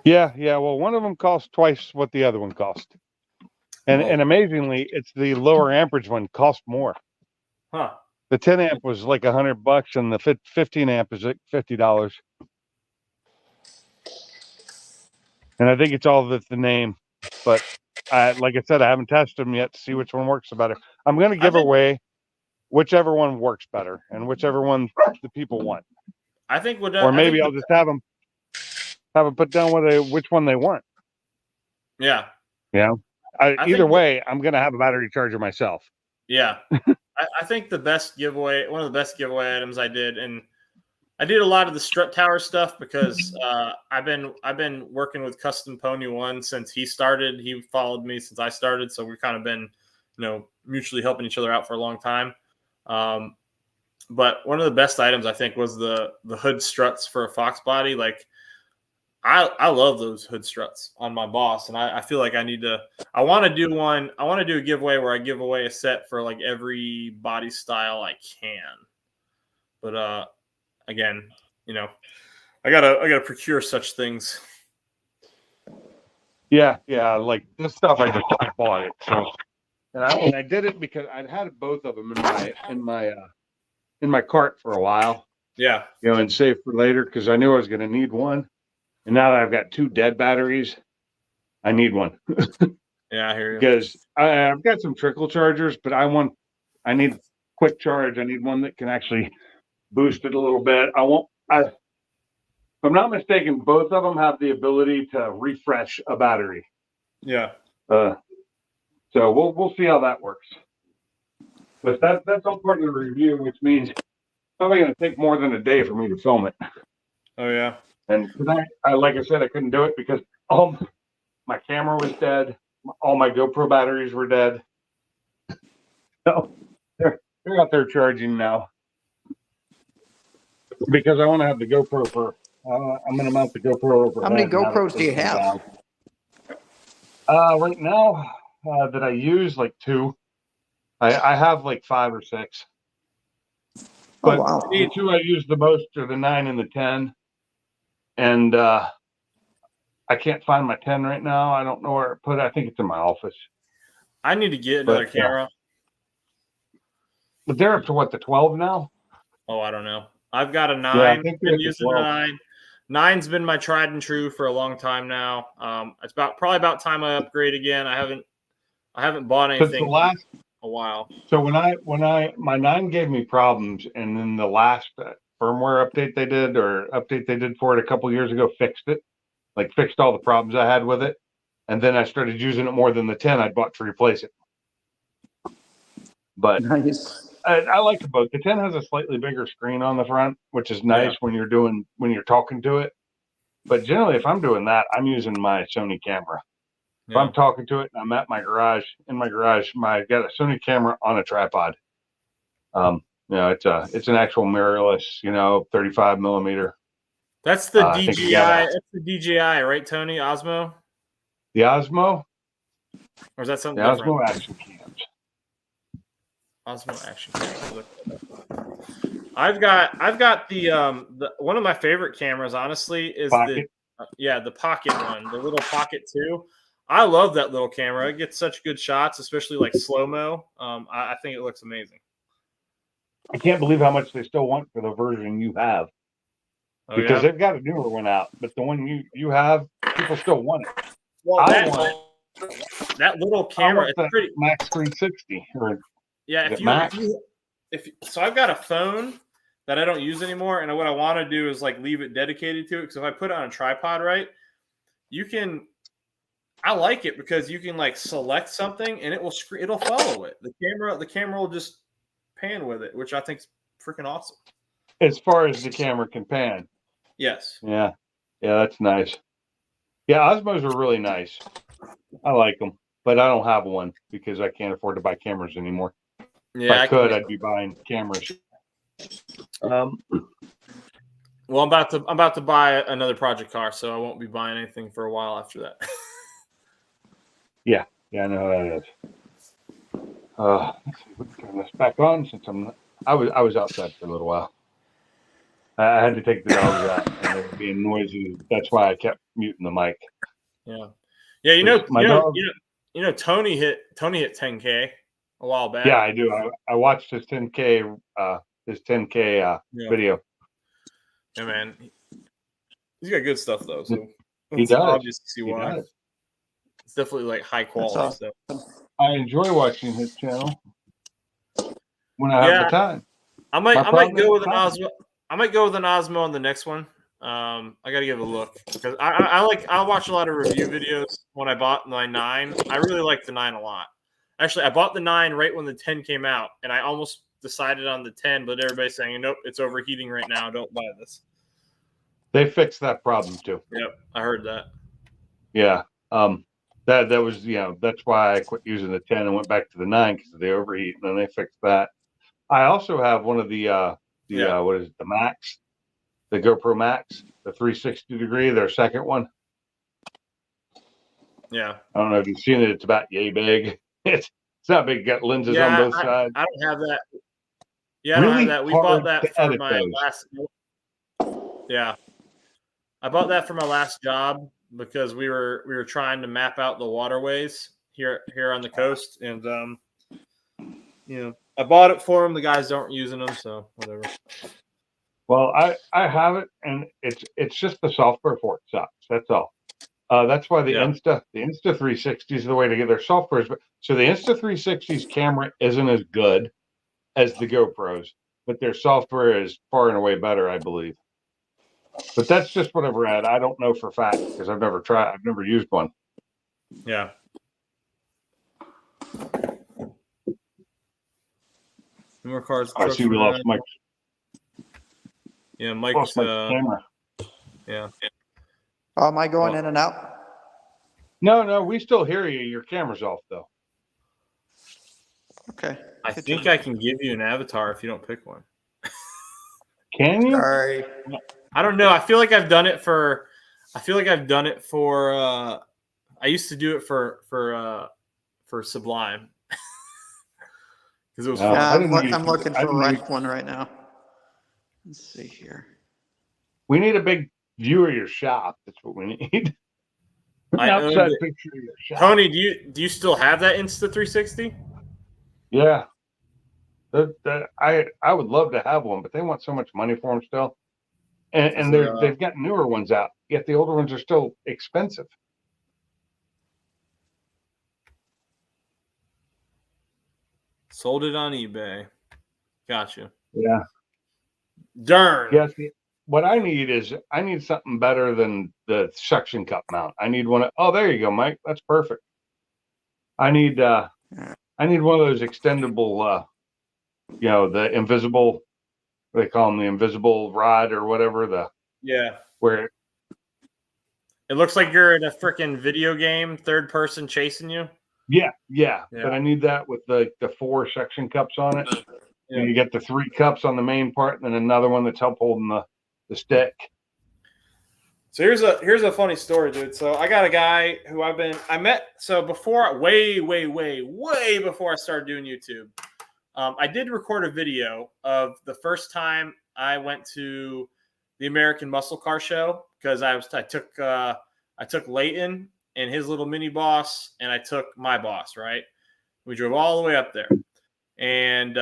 Yeah. Well, one of them costs twice what the other one cost. And amazingly, it's the lower amperage one cost more. Huh. The 10 amp was like $100, and the 15 amp is like $50. And I think it's all the name, but like I said, I haven't tested them yet to see which one works better. I'm going to give away whichever one works better and whichever one the people want. I think or maybe I'll just have them put down which one they want. Yeah. Yeah. Either way, I'm going to have a battery charger myself. Yeah. I think one of the best giveaway items I did, and I did a lot of the strut tower stuff because I've been working with Custom Pony One since he started. He followed me since I started, so we've kind of been, mutually helping each other out for a long time. But one of the best items I think was the hood struts for a Fox body. Like I love those hood struts on my Boss, and I feel like I want to do one. I want to do a giveaway where I give away a set for like every body style I can. But again, I gotta procure such things. Yeah, like this stuff I bought it. So, and I did it because I'd had both of them in my cart for a while. Yeah, and save for later because I knew I was going to need one. And now that I've got 2 dead batteries, I need one. Yeah, I hear you. Because I've got some trickle chargers, but I need quick charge. I need one that can actually boost it a little bit. If I'm not mistaken, both of them have the ability to refresh a battery. Yeah. So we'll see how that works. But that's all part of the review, which means it's probably going to take more than a day for me to film it. Oh yeah. And tonight, like I said, I couldn't do it because my camera was dead. All my GoPro batteries were dead. So they're out there charging now. Because I want to have the GoPro for, I'm going to mount the GoPro over. How many GoPros do you have? Right now, that I use like 2. I have like 5 or 6. But the 2 I use the most are the 9 and the 10. And I can't find my 10 right now. I don't know where I put it. I think it's in my office. I need to get another camera. But they're up to what, the 12 now? Oh, I don't know. I've got a 9. Yeah, I think been using a 9. 9's been my tried and true for a long time now. It's probably about time I upgrade again. I haven't bought anything in a while. So my 9 gave me problems, and then the last firmware update they did for it a couple years ago fixed it, fixed all the problems I had with it, and then I started using it more than the 10 I bought to replace it. But nice. I like it both. The 10 has a slightly bigger screen on the front, which is nice when you're talking to it. But generally, if I'm doing that, I'm using my Sony camera. Yeah. If I'm talking to it and I'm at my garage, I got a Sony camera on a tripod. It's an actual mirrorless, 35 millimeter. That's the DJI. That's the DJI, right, Tony? Osmo. The Osmo. Or is that something the different? Osmo action cams. Osmo action cams. I've got the one of my favorite cameras. Honestly, is Pocket. the Pocket one, the little Pocket 2. I love that little camera. It gets such good shots, especially like slow mo. I think it looks amazing. I can't believe how much they still want for the version you have. Oh, because they've got a newer one out, but the one you have, people still want it. Well, that little camera is pretty Max 360. So I've got a phone that I don't use anymore, and what I want to do is leave it dedicated to it. Because if I put it on a tripod, right, you can. I like it because you can select something and it'll follow it. The camera will just pan with it, which I think is freaking awesome. As far as the camera can pan. Yes. Yeah, that's nice. Yeah, Osmos are really nice. I like them, but I don't have one because I can't afford to buy cameras anymore. Yeah, if I could, I'd be buying cameras. Well, I'm about to buy another project car, so I won't be buying anything for a while after that. Yeah, I know how that is. Let's see, we can turn this back on since I was outside for a little while. I had to take the dogs out, and they were being noisy. That's why I kept muting the mic. Yeah. Tony hit 10K a while back. Yeah, I do. I watched his 10K video. Yeah, man. He's got good stuff though. So he does. Obvious to see why. It's definitely high quality stuff. I enjoy watching his channel when I have the time. I might go with an Osmo. I might go with an Osmo on the next one. I got to give it a look because I watch a lot of review videos. When I bought my 9, I really liked the 9 a lot. Actually, I bought the 9 right when the 10 came out, and I almost decided on the 10, but everybody's saying, nope, it's overheating right now. Don't buy this. They fixed that problem too. Yep, I heard that. Yeah. That was, that's why I quit using the 10 and went back to the 9 because of the overheat, and then they fixed that. I also have one of the what is it, the Max, the GoPro Max, the 360 degree, their second one. Yeah. I don't know if you've seen it. It's about yay big. It's not big. Got lenses on both sides. I don't have that. Yeah, Really I don't have that. We bought that for my last. Yeah, I bought that for my last job because we were trying to map out the waterways here on the coast, and I bought it for them. The guys aren't using them, so whatever. Well, I have it, and it's just the software for it sucks. That's all. That's why the Insta 360 is the way to get their software. So the Insta 360's camera isn't as good as the GoPros, but their software is far and away better, I believe. But that's just what I've read. I don't know for a fact because I've never used one. Yeah. More cars. I see we lost Mike. Yeah, Mike's camera. Yeah. Oh, am I going in and out? No, we still hear you. Your camera's off though. Okay. I think I can give you an avatar if you don't pick one. Can you? Sorry. I don't know. I feel like I've done it for. I used to do it for Sublime because it was fun. I'm looking for a right one right now. Let's see here. We need a big view of your shop. That's what we need. An outside picture of your shop. Tony, do you still have that Insta 360? Yeah. I would love to have one, but they want so much money for them still. And they've got newer ones out, yet the older ones are still expensive. Sold it on eBay. Gotcha. Yeah. Darn. Yes. What I need something better than the suction cup mount. I need one. Oh, there you go, Mike. That's perfect. I need one of those extendable, the invisible. They call them the invisible rod or whatever. Where it looks like you're in a freaking video game, third person chasing you. Yeah. But I need that with the 4 suction cups on it. Yeah. And you get the 3 cups on the main part, and then another one that's help holding the stick. So here's a funny story, dude. So I got a guy who I met before, way before I started doing YouTube. I did record a video of the first time I went to the American Muscle Car Show because I took Leighton and his little mini boss, and I took my boss. Right, we drove all the way up there, and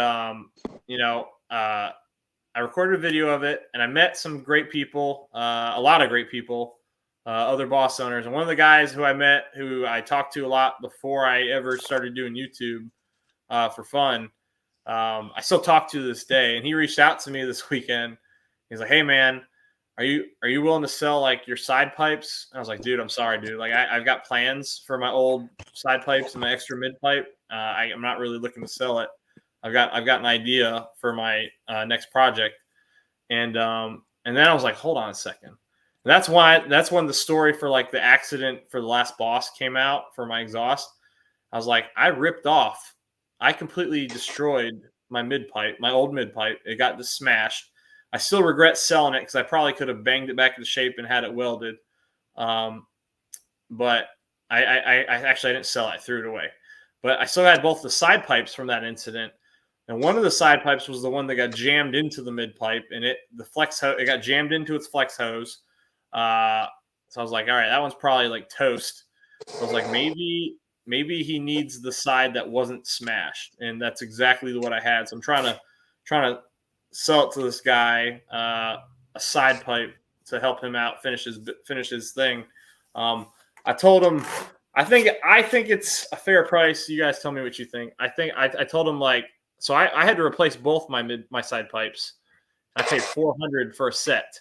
I recorded a video of it, and I met some great people, a lot of great people, other boss owners, and one of the guys who I met, who I talked to a lot before I ever started doing YouTube for fun. I still talk to this day, and he reached out to me this weekend. He's like, "Hey man, are you willing to sell like your side pipes?" And I was like, "Dude, I'm sorry, dude. Like I've got plans for my old side pipes and my extra mid pipe. I'm not really looking to sell it. I've got an idea for my next project." And then I was like, "Hold on a second." And that's when the story for like the accident for the last boss came out for my exhaust. I was like, I completely destroyed my mid pipe, my old mid pipe. It got smashed. I still regret selling it because I probably could have banged it back into shape and had it welded. But I actually didn't sell it. I threw it away. But I still had both the side pipes from that incident. And one of the side pipes was the one that got jammed into the mid pipe, and it got jammed into its flex hose. So I was like, all right, that one's probably like toast. I was like, maybe he needs the side that wasn't smashed, and that's exactly what I had. So I'm trying to sell it to this guy, a side pipe to help him out finish his thing. I told him I think it's a fair price. You guys tell me what you think. I told him like, so I had to replace both my side pipes. I paid $400 for a set.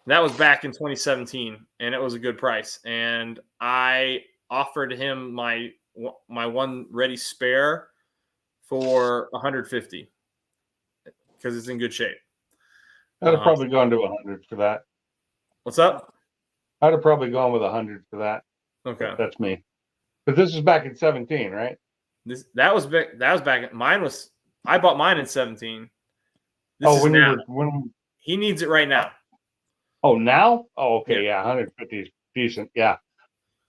That was back in 2017, and it was a good price. And I offered him my one ready spare for 150 because it's in good shape. I'd have probably gone to 100 for that. What's up? I'd have probably gone with 100 for that. Okay, That's me. But this is back in 17, right? That was back. Mine was. I bought mine in 17. This is when now. when He needs it right now. Oh, now? Oh, okay, yeah, 150 is decent. Yeah.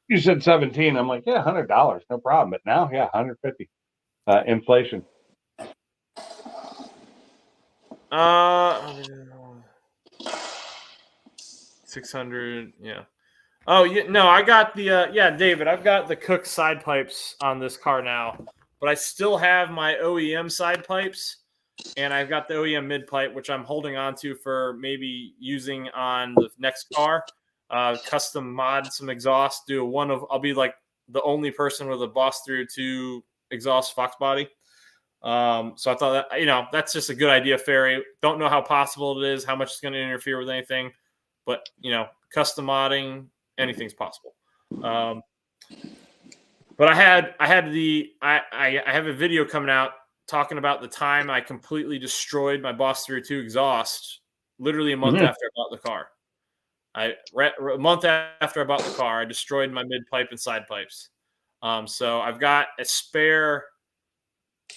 You said 17. I'm like, yeah, $100, no problem. But now, yeah, 150. Inflation. 600. Yeah. Oh, yeah. No, I got the David. I've got the Cook side pipes on this car now, but I still have my OEM side pipes, and I've got the OEM mid pipe, which I'm holding on to for maybe using on the next car. Custom mod some exhaust. I'll be like the only person with a Boss 302 exhaust Fox body. So I thought that, that's just a good idea, Ferry. Don't know how possible it is, how much it's going to interfere with anything, but custom modding, anything's possible. But I have a video coming out talking about the time I completely destroyed my Boss 302 exhaust, literally a month after I bought the car. A month after I bought the car, I destroyed my mid pipe and side pipes. So I've got a spare.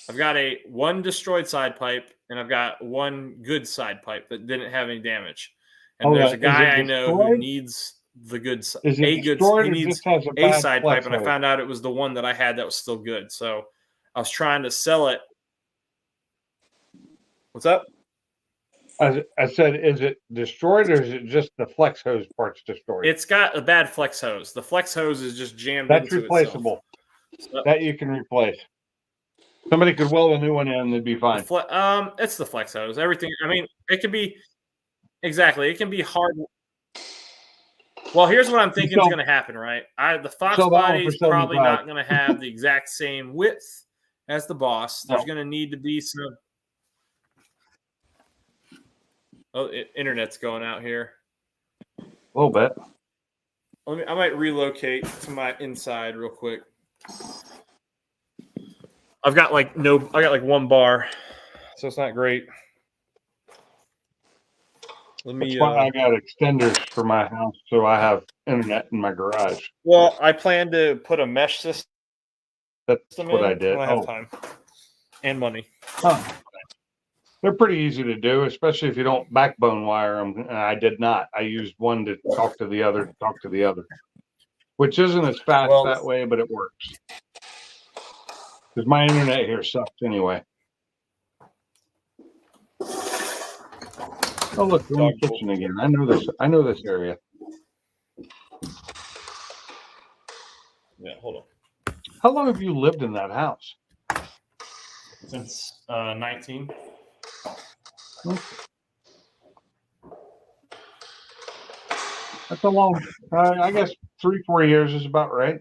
I've got one destroyed side pipe, and I've got one good side pipe that didn't have any damage. And there's a guy I know who needs the good side. He needs a side pipe, and I found out it was the one that I had that was still good. So I was trying to sell it. What's up? I said, is it destroyed, or is it just the flex hose part's destroyed? It's got a bad flex hose. The flex hose is just jammed into itself. That's replaceable. That you can replace. Somebody could weld a new one in and it'd be fine. It's the flex hose. Everything. I mean, it can be exactly. It can be hard. Well, here's what I'm thinking is going to happen, right? The Fox body is probably not going to have the exact same width as the Boss. There's going to need to be some. Oh, internet's going out here. A little bit. I might relocate to my inside real quick. I got like one bar, so it's not great. That's why I got extenders for my house, so I have internet in my garage. Well, I plan to put a mesh system. That's what I did. When I have time and money. Huh. They're pretty easy to do, especially if you don't backbone wire them. And I did not. I used one to talk to the other, which isn't as fast that way, but it works. Because my internet here sucks anyway. Oh, look, we're in the kitchen again. I know this area. Yeah, hold on. How long have you lived in that house? Since 19. That's a long. I guess 3-4 years is about right.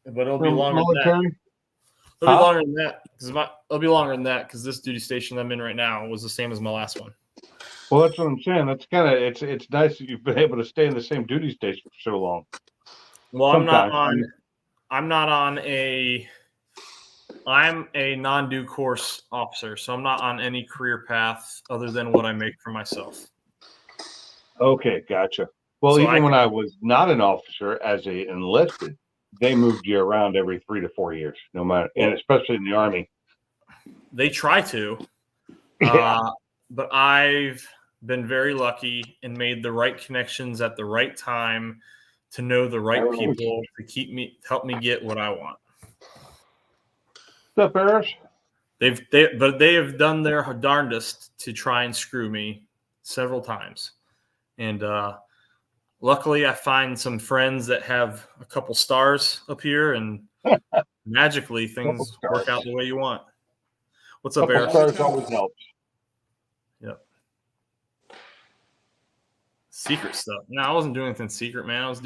But it'll be longer than that. It'll be longer than that because this duty station I'm in right now was the same as my last one. Well, that's what I'm saying. That's kind of it's nice that you've been able to stay in the same duty station for so long. Well, I'm a non-due course officer, so I'm not on any career path other than what I make for myself. Okay, gotcha. Well, so when I was not an officer, as a enlisted, they moved you around every 3 to 4 years, no matter, and especially in the Army. They try to, but I've been very lucky and made the right connections at the right time to know the right people to help me get what I want. What's up, Eris? They have done their darndest to try and screw me several times, and luckily I find some friends that have a couple stars up here, and magically things work out the way you want. What's up, Eris? Stars always helps. Yep. Secret stuff. No, I wasn't doing anything secret, man. I was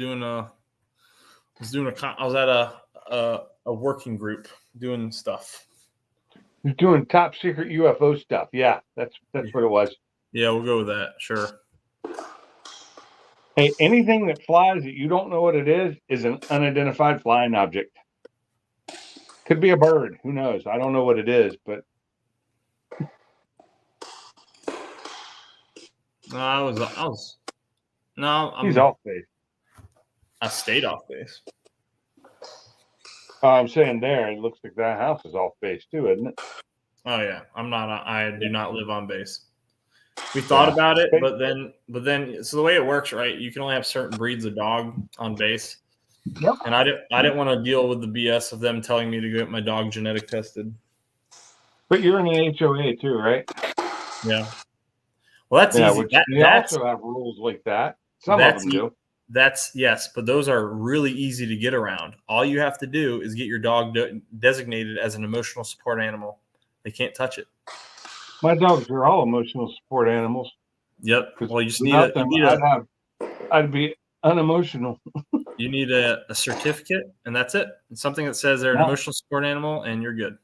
at a working group doing stuff. You're doing top secret UFO stuff. Yeah, that's what it was. Yeah, we'll go with that. Sure. Hey, anything that flies that you don't know what it is an unidentified flying object. Could be a bird. Who knows? I don't know what it is, but No, I was. No, he's off base. I stayed off base. I'm saying there, it looks like that house is off base too, isn't it? Oh yeah, I'm not. I do not live on base. We thought about it, but then, so the way it works, right? You can only have certain breeds of dog on base. Yep. And I didn't want to deal with the BS of them telling me to get my dog genetic tested. But you're in an HOA too, right? Yeah. Well, that's easy. They also have rules like that. Some of them do. Yes, but those are really easy to get around. All you have to do is get your dog designated as an emotional support animal. They can't touch it. My dogs are all emotional support animals. Yep. Well, you just need I'd be unemotional. You need a certificate, and that's it. It's something that says they're an emotional support animal, and you're good.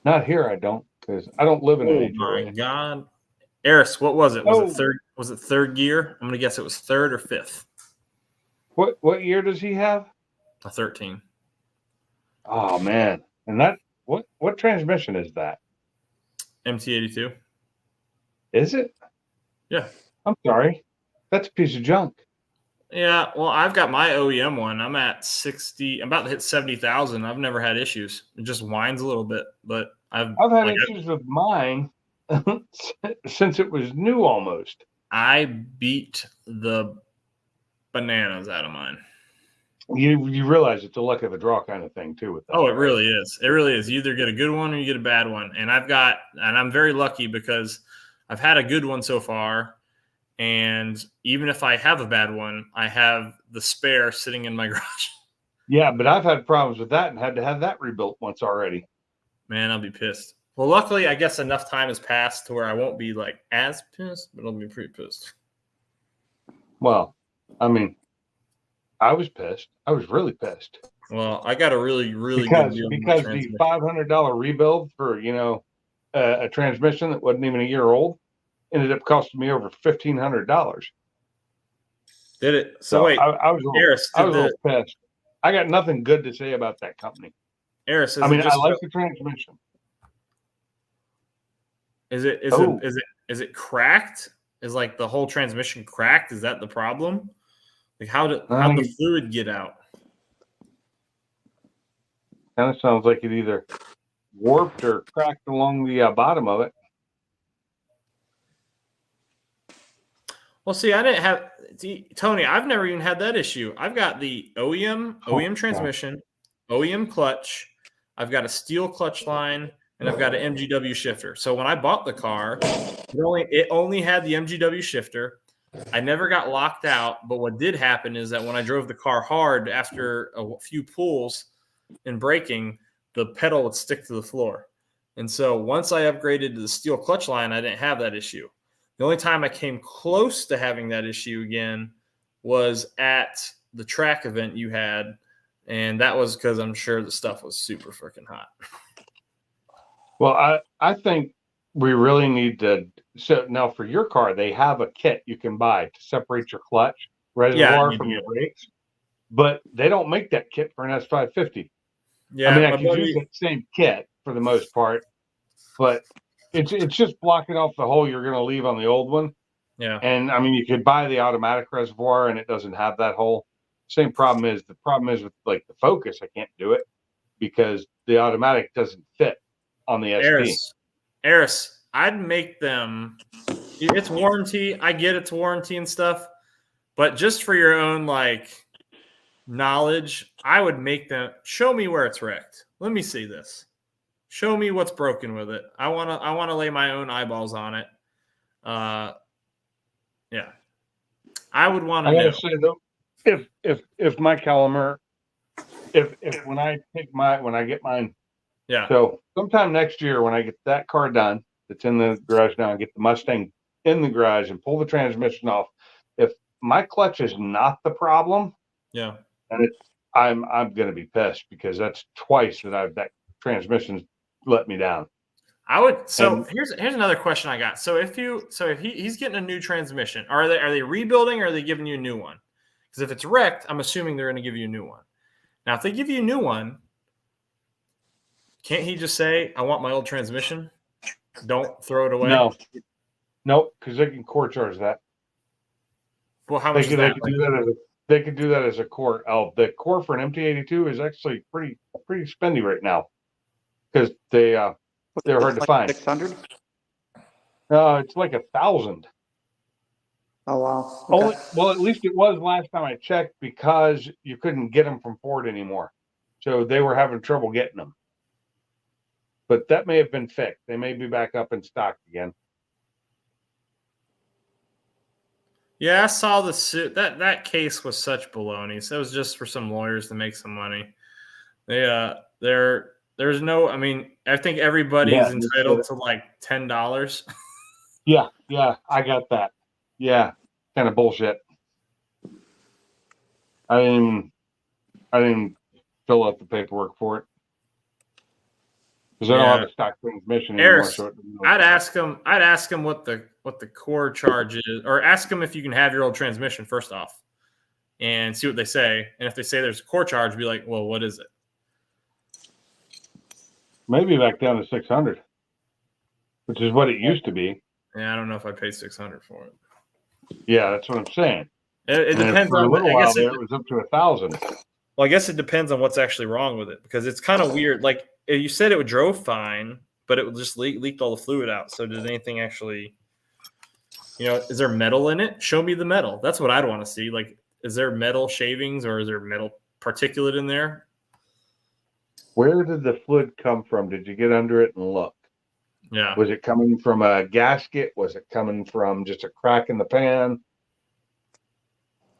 Not here, I don't, because I don't live in an HOA. Oh my God, Eris, what was it? Was it third? Was it third gear? I'm gonna guess it was third or fifth. What year does he have? A 13. Oh man, and that what transmission is that? MT82. Is it? Yeah. I'm sorry, that's a piece of junk. Yeah, well, I've got my OEM one. I'm at 60. I'm about to hit 70,000. I've never had issues. It just whines a little bit, but I've had issues with mine since it was new almost. I beat the bananas out of mine. You realize it's a luck of the draw kind of thing too with that. Oh, it really is. It really is. You either get a good one or you get a bad one. And I'm very lucky because I've had a good one so far. And even if I have a bad one, I have the spare sitting in my garage. Yeah, but I've had problems with that and had to have that rebuilt once already. Man, I'll be pissed. Well, luckily, I guess enough time has passed to where I won't be like as pissed, but I'll be pretty pissed. Well, I mean, I was pissed. I was really pissed. Well, I got a really, really good deal because the $500 rebuild for a transmission that wasn't even a year old ended up costing me over $1,500. Did it? So wait, I was a little pissed. I got nothing good to say about that company. Eris, I like the transmission. Is it cracked? Is like the whole transmission cracked? Is that the problem? Like how did the fluid get out? Kind of sounds like it either warped or cracked along the bottom of it. Well, see, Tony, I've never even had that issue. I've got the OEM transmission, OEM clutch. I've got a steel clutch line, and I've got an MGW shifter. So when I bought the car, it only had the MGW shifter. I never got locked out, but what did happen is that when I drove the car hard after a few pulls and braking, the pedal would stick to the floor. And so once I upgraded to the steel clutch line, I didn't have that issue. The only time I came close to having that issue again was at the track event you had, and that was because I'm sure the stuff was super freaking hot. Well, I think we really need to. So now for your car, they have a kit you can buy to separate your clutch reservoir from your brakes, but they don't make that kit for an S550. Yeah, I mean, I can use that same kit for the most part, but it's just blocking off the hole you're going to leave on the old one. Yeah, and I mean, you could buy the automatic reservoir, and it doesn't have that hole. The problem is with like the Focus, I can't do it because the automatic doesn't fit on the SP. Eris, I'd make them. It's warranty. I get it's warranty and stuff, but just for your own knowledge, I would make them show me where it's wrecked. Let me see this. Show me what's broken with it. I want to lay my own eyeballs on it. Yeah, I would want to know. Say though, if my Calimer, when I get mine. Yeah. So sometime next year when I get that car done, that's in the garage now, and get the Mustang in the garage and pull the transmission off. If my clutch is not the problem, yeah, and I'm going to be pissed because that's twice that transmission's let me down. I would. So here's another question I got. So if he's getting a new transmission, are they rebuilding or are they giving you a new one? Because if it's wrecked, I'm assuming they're going to give you a new one. Now, if they give you a new one, Can't he just say, "I want my old transmission"? Don't throw it away. No, nope, because they can core charge that. Well, how much is They that? could do that as a. They could do that as a core. Oh, the core for an MT82 is actually pretty spendy right now because they're hard to find. 600. It's like 1,000. Oh wow. Okay. Well, at least it was last time I checked because you couldn't get them from Ford anymore, so they were having trouble getting them. But that may have been fixed. They may be back up in stock again. Yeah, I saw the suit. That case was such baloney. So it was just for some lawyers to make some money. There's no. I mean, I think everybody is entitled to like $10. Yeah, I got that. Yeah, kind of bullshit. I didn't fill out the paperwork for it because I don't have a stock transmission anymore. So I'd ask him what the core charge is, or ask him if you can have your old transmission first off, and see what they say. And if they say there's a core charge, be like, well, what is it? Maybe back down to 600, which is what it used to be. Yeah, I don't know if I paid 600 for it. Yeah, that's what I'm saying. It depends for on. a little I while guess there, it was up to 1,000. Well, I guess it depends on what's actually wrong with it because it's kind of weird. Like you said, it drove fine, but it just leaked all the fluid out. So did anything actually? Is there metal in it? Show me the metal. That's what I'd want to see. Like, is there metal shavings or is there metal particulate in there? Where did the fluid come from? Did you get under it and look? Yeah. Was it coming from a gasket? Was it coming from just a crack in the pan?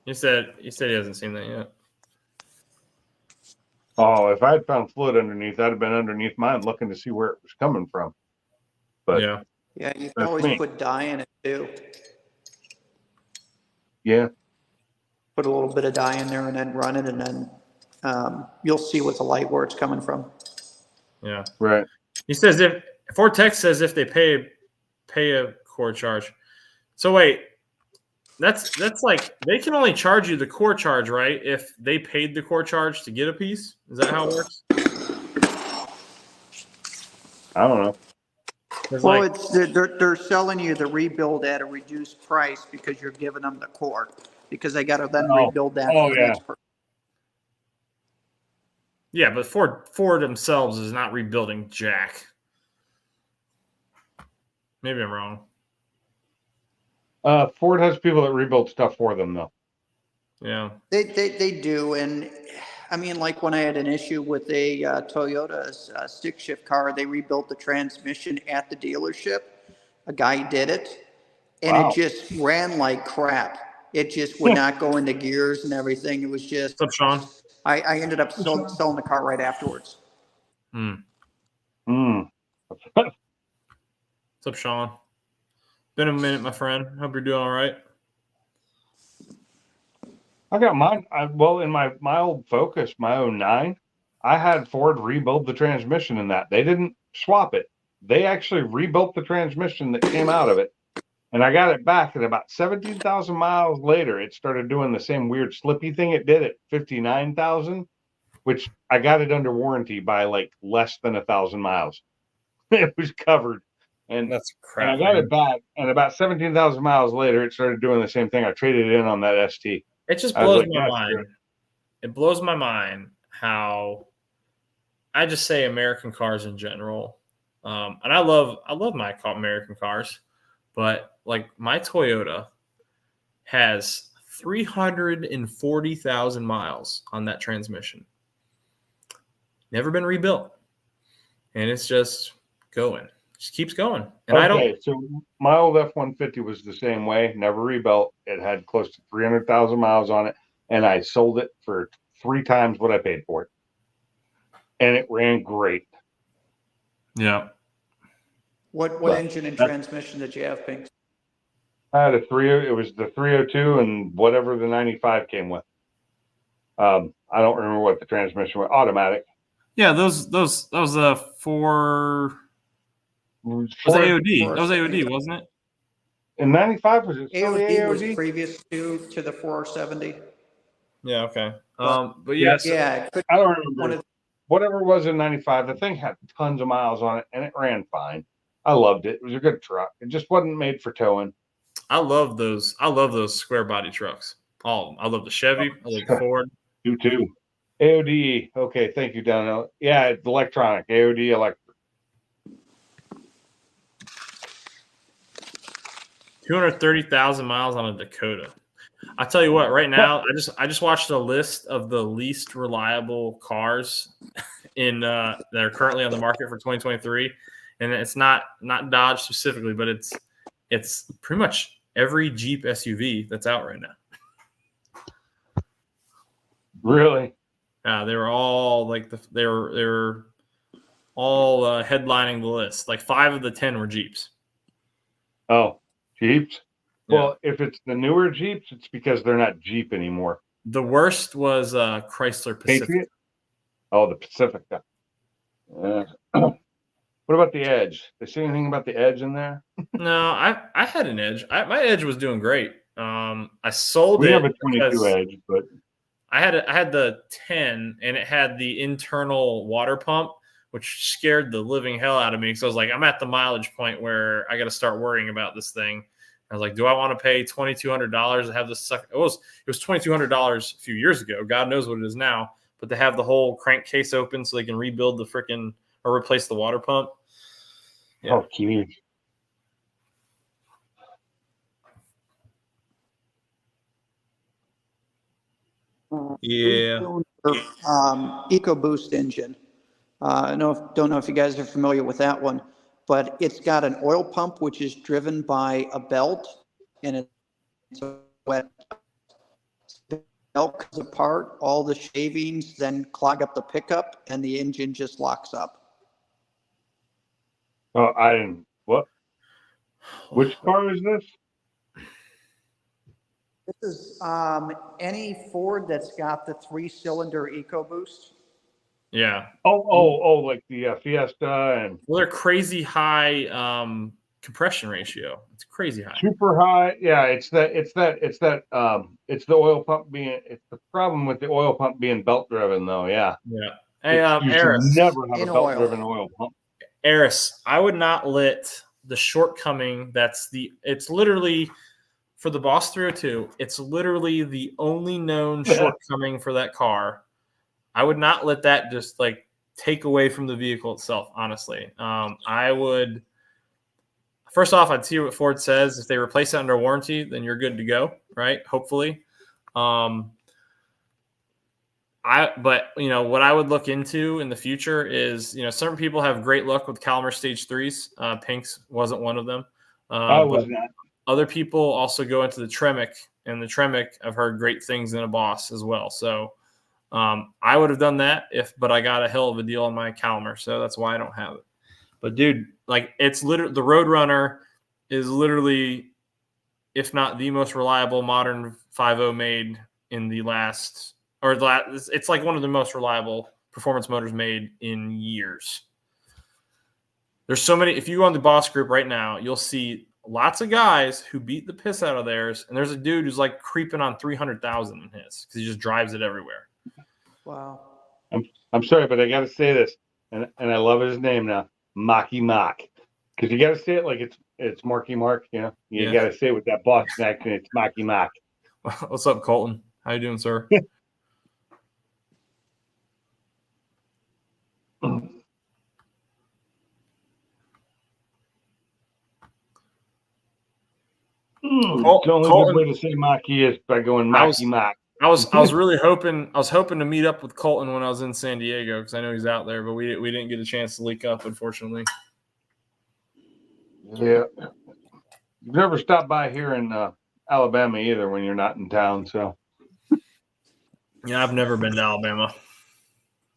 He said he hasn't seen that yet. Oh, if I had found fluid underneath, I'd have been underneath mine looking to see where it was coming from. But yeah, you can always put dye in it too. Yeah. Put a little bit of dye in there and then run it, and then you'll see with the light where it's coming from. Yeah. Right. He says if Ford Tech says if they pay a core charge. So wait, that's like they can only charge you the core charge, right? If they paid the core charge to get a piece, is that how it works? I don't know. Well, they're selling you the rebuild at a reduced price because you're giving them the core because they got to then rebuild that. Oh yeah. Yeah, but Ford themselves is not rebuilding jack. Maybe I'm wrong. Ford has people that rebuild stuff for them, though. Yeah, they do, and I mean, like when I had an issue with a Toyota stick shift car, they rebuilt the transmission at the dealership. A guy did it, and it just ran like crap. It just would not go into gears and everything. It was just. What's up, Sean? I ended up selling the car right afterwards. What's up, Sean? Been a minute, my friend. Hope you're doing all right. I got mine. In my old Focus, my 09, I had Ford rebuild the transmission in that. They didn't swap it. They actually rebuilt the transmission that came out of it. And I got it back, and about 17,000 miles later, it started doing the same weird slippy thing it did at 59,000, which I got it under warranty by like less than 1,000 miles. It was covered. And that's crap. And I got it back, and about 17,000 miles later, it started doing the same thing. I traded it in on that ST. It just blows my mind. Good. It blows my mind how I just say American cars in general, and I love my American cars, but like my Toyota has 340,000 miles on that transmission. Never been rebuilt, and it's just going. Just keeps going. And so my old F-150 was the same way, never rebuilt. It had close to 300,000 miles on it, and I sold it for 3 times what I paid for it. And it ran great. Yeah. What engine and transmission did you have, Pinks? I had it was the 302 and whatever the 95 came with. I don't remember what the transmission was. Automatic. Yeah, those was 4. It was AOD. That was AOD, wasn't it? In 95, was it still AOD? Was previous to the 470. Yeah, okay. But yeah. Yeah. I don't remember whatever it was in 95, the thing had tons of miles on it and it ran fine. I loved it. It was a good truck. It just wasn't made for towing. I love those square body trucks. All of them. I love the Chevy. I love the Ford. You too. AOD. Okay, thank you, Donnell. Yeah, it's electronic. AOD electric. 230,000 miles on a Dakota. I tell you what, right now, I just watched a list of the least reliable cars that are currently on the market for 2023, and it's not Dodge specifically, but it's pretty much every Jeep SUV that's out right now. Really? They were all like they were all headlining the list. Like 5 of the 10 were Jeeps. Oh, Jeeps? Yeah. Well, if it's the newer Jeeps, it's because they're not Jeep anymore. The worst was Chrysler Pacific. Patriot? Oh, the Pacifica. What about the Edge? They say anything about the Edge in there? No, I had an Edge. My Edge was doing great. I sold we it. We have a 22 Edge, but I had the 10, and it had the internal water pump, which scared the living hell out of me. So I was like, I'm at the mileage point where I got to start worrying about this thing. I was like, do I want to pay $2,200 to have this suck? It was $2,200 a few years ago. God knows what it is now. But to have the whole crankcase open so they can rebuild the freaking or replace the water pump. Yeah. Oh, cute. Yeah. EcoBoost engine. Don't know if you guys are familiar with that one, but it's got an oil pump which is driven by a belt, and it's a wet belt comes apart, all the shavings then clog up the pickup, and the engine just locks up. Oh, I didn't. What? Which car is this? This is any Ford that's got the 3-cylinder EcoBoost. Yeah. Oh, like the Fiesta and. Well, they're crazy high compression ratio. It's crazy high. Super high. Yeah, it's the oil pump being. It's the problem with the oil pump being belt driven, though. Yeah. Yeah. Hey, you Eris. Never have a belt driven oil pump. Eris, I would not let the shortcoming. It's literally for the Boss 302. It's literally the only known shortcoming for that car. I would not let that just like take away from the vehicle itself. Honestly, I would. First off, I'd see what Ford says. If they replace it under warranty, then you're good to go, right? Hopefully. But what I would look into in the future is, certain people have great luck with Calimer Stage 3s. Pink's wasn't one of them. I was not. Other people also go into the Tremec, and the Tremec, I've heard great things in a Boss as well. So I would have done that but I got a hell of a deal on my Calimer, so that's why I don't have it. But dude, like it's literally the Roadrunner is literally, if not the most reliable modern 5.0 made in the last, it's like one of the most reliable performance motors made in years. There's so many. If you go on the Boss group right now, you'll see lots of guys who beat the piss out of theirs, and there's a dude who's like creeping on 300,000 in his because he just drives it everywhere. Wow. I'm sorry, but I got to say this, and I love his name now, Mocky Mock, because you got to say it like it's Marky Mark, You got to say it with that Boston accent. It's Mocky Mock. What's up, Colton? How you doing, sir? The only good way to say Mocky is by going Mocky Mock. I was really hoping to meet up with Colton when I was in San Diego because I know he's out there, but we didn't get a chance to link up, unfortunately. Yeah, you've never stopped by here in Alabama either when you're not in town, so. Yeah, I've never been to Alabama.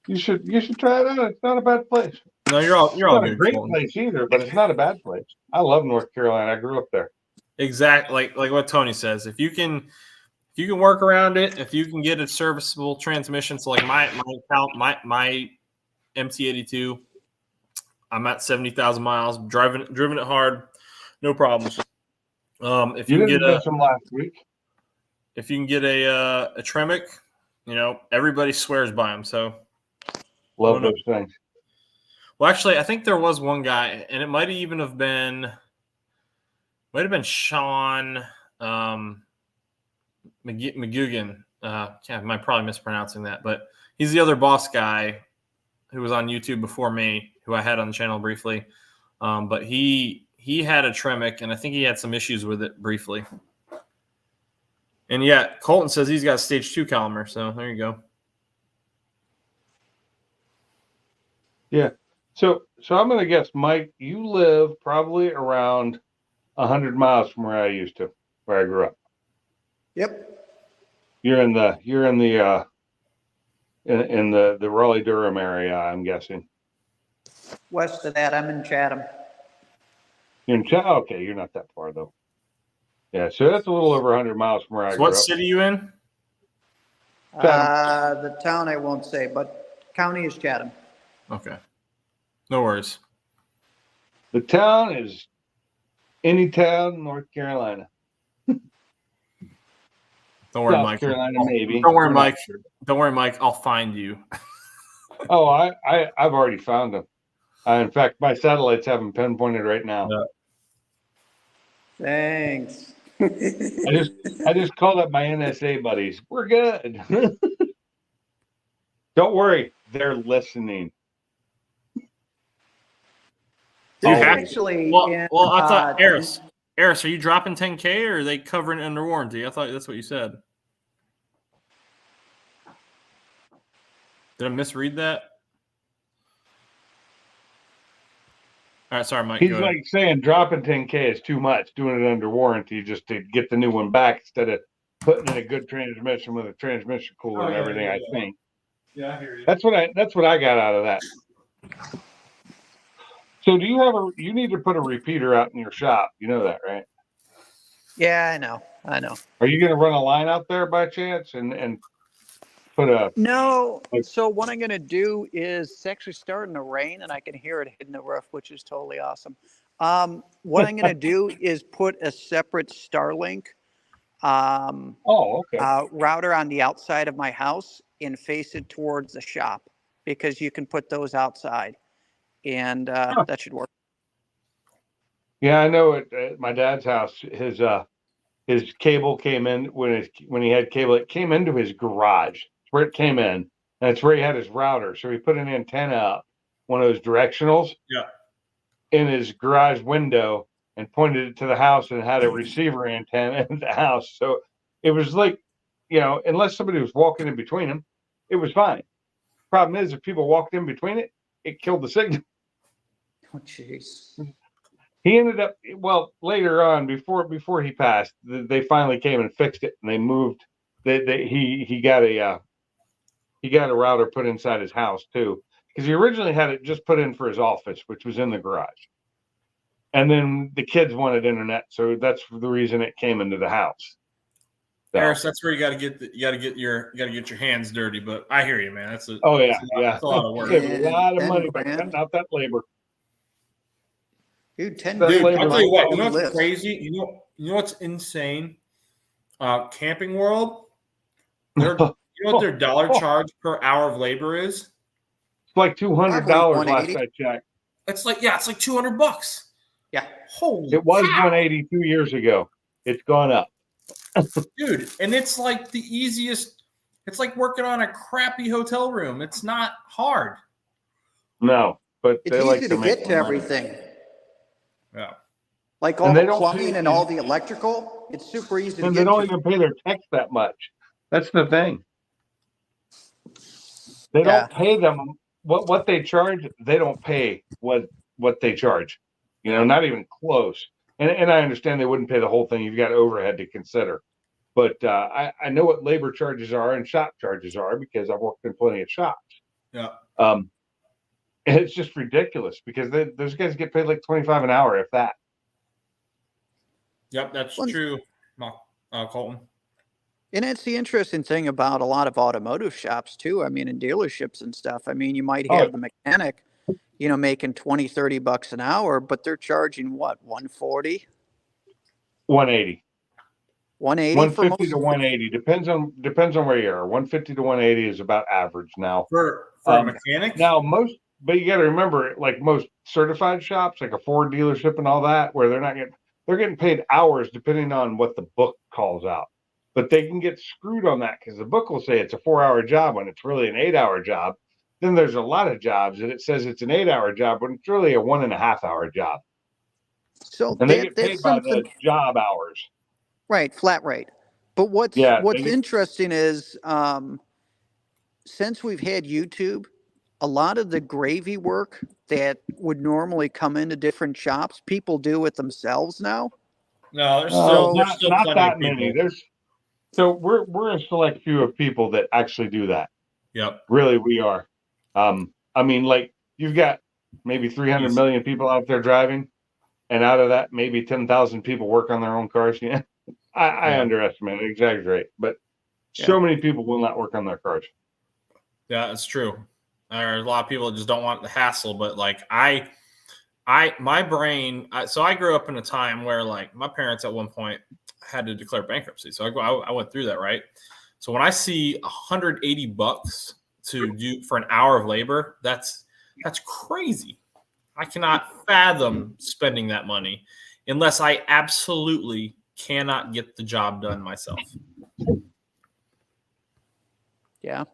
You should try it out. It's not a bad place. No, you're all not good, a great Colton. place either, but it's not a bad place. I love North Carolina. I grew up there. Exactly, like what Tony says. If you can work around it, if you can get a serviceable transmission, so like my MT82, I'm at 70,000 miles, driven it hard, no problems. If you can get some last week, if you can get a Tremec, everybody swears by them. So Love those things. Well, actually, I think there was one guy, and it might even have been Sean McGugan. I'm probably mispronouncing that, but he's the other boss guy who was on YouTube before me, who I had on the channel briefly. But he had a Tremec, and I think he had some issues with it briefly. And yeah, Colton says he's got stage 2 Calimer, so there you go. Yeah. So I'm going to guess, Mike, you live probably around 100 miles from where I grew up. Yep. You're in the Raleigh Durham area, I'm guessing. West of that, I'm in Chatham. You're in Chatham? Okay, you're not that far though. Yeah, so that's a little over 100 miles from where I grew up. What city are you in? The town I won't say, but county is Chatham. Okay. No worries. The town is any town, North Carolina. Don't worry, South Mike. Carolina, maybe. Don't worry, Mike. Don't worry, Mike. I'll find you. Oh, I've already found them. In fact, my satellites have them pinpointed right now. Thanks. I just called up my NSA buddies. We're good. Don't worry, they're listening. Dude, actually, well, I thought Eris, are you dropping 10K or are they covering it under warranty? I thought that's what you said. Did I misread that? All right, sorry, Mike. He's like saying dropping 10K is too much, doing it under warranty just to get the new one back instead of putting in a good transmission with a transmission cooler and everything. I think. Yeah, I hear you. That's what I got out of that. So you need to put a repeater out in your shop. You know that, right? Yeah, I know. Are you going to run a line out there by chance and put a... No. So what I'm going to do is it's actually starting to rain and I can hear it hitting the roof, which is totally awesome. What I'm going to do is put a separate Starlink router on the outside of my house and face it towards the shop because you can put those outside. And that should work. Yeah, I know at my dad's house, his cable came in when he had cable. It came into his garage. It's where it came in, and it's where he had his router. So he put an antenna up, one of those directionals, in his garage window, and pointed it to the house, and had a receiver antenna in the house. So it was like, unless somebody was walking in between them, it was fine. Problem is, if people walked in between it, it killed the signal. Oh, jeez. He ended up, later on, before he passed, they finally came and fixed it, and they moved. He got a router put inside his house too, because he originally had it just put in for his office, which was in the garage, and then the kids wanted internet, so that's the reason it came into the house. So. Harris, that's where you got to get your hands dirty. But I hear you, man. That's a That's a lot of work. A lot of money by cutting out that labor. Dude, 10 Dude, grand. I'll tell you what. You know what's crazy? You know what's insane? Camping World. You know what their dollar charge per hour of labor is? It's like $200 last I checked. It's like $200. Yeah. Holy. It was $180 2 years ago. It's gone up. Dude, and it's like the easiest. It's like working on a crappy hotel room. It's not hard. No, but it's easy to get to everything. Yeah. Like all the plumbing and all the electrical, it's super easy to get. And they don't even pay their techs that much. That's the thing. They don't pay them what they charge. They don't pay what they charge. Not even close. And I understand they wouldn't pay the whole thing. You've got overhead to consider. But I know what labor charges are and shop charges are because I've worked in plenty of shops. Yeah. And it's just ridiculous because those guys get paid like $25 an hour, if that. Yep, that's true, Colton. And it's the interesting thing about a lot of automotive shops too. I mean, in dealerships and stuff. I mean, you might have the mechanic, making $20-$30 an hour, but they're charging what, $140? $180. 180 for 150 most. to 180 depends on where you are. 150 to 180 is about average now. For a mechanic? Now but you got to remember, like most certified shops, like a Ford dealership and all that, where they're getting paid hours depending on what the book calls out. But they can get screwed on that because the book will say it's a 4-hour job when it's really an 8-hour job. Then there's a lot of jobs that it says it's an 8-hour job when it's really a 1.5-hour job. So And they get paid that's by something, the job hours. right? Flat rate. But what's interesting is since we've had YouTube, a lot of the gravy work that would normally come into different shops, people do it themselves now. No, there's still not plenty that of people. many. We're a select few of people that actually do that. Yep. Really, we are. I mean, like you've got maybe 300 million people out there driving, and out of that, maybe 10,000 people work on their own cars. Yeah, I underestimate, exaggerate, but so many people will not work on their cars. Yeah, that's true. There's a lot of people that just don't want the hassle, but like my brain. So I grew up in a time where like my parents at one point had to declare bankruptcy. So I went through that, right? So when I see $180 to do for an hour of labor, that's crazy. I cannot fathom spending that money unless I absolutely cannot get the job done myself. Yeah.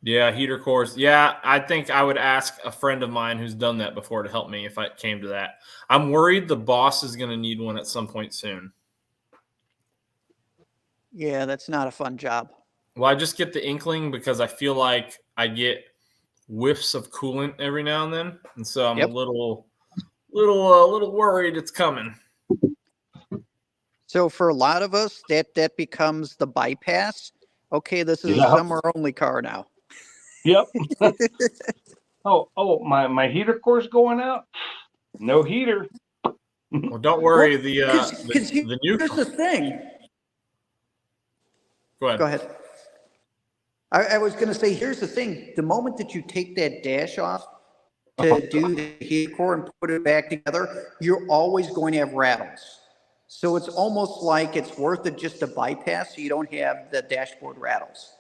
Yeah, heater cores. Yeah, I think I would ask a friend of mine who's done that before to help me if it came to that. I'm worried the boss is going to need one at some point soon. Yeah, that's not a fun job. Well, I just get the inkling because I feel like I get whiffs of coolant every now and then, and so I'm a little worried it's coming. So for a lot of us, that becomes the bypass. Okay, this is a summer only car now. Yep. My heater core's going out. No heater. Well, don't worry. The new. Here's the thing. Go ahead. I was going to say, here's the thing. The moment that you take that dash off to do the heater core and put it back together, you're always going to have rattles. So it's almost like it's worth it just to bypass so you don't have the dashboard rattles.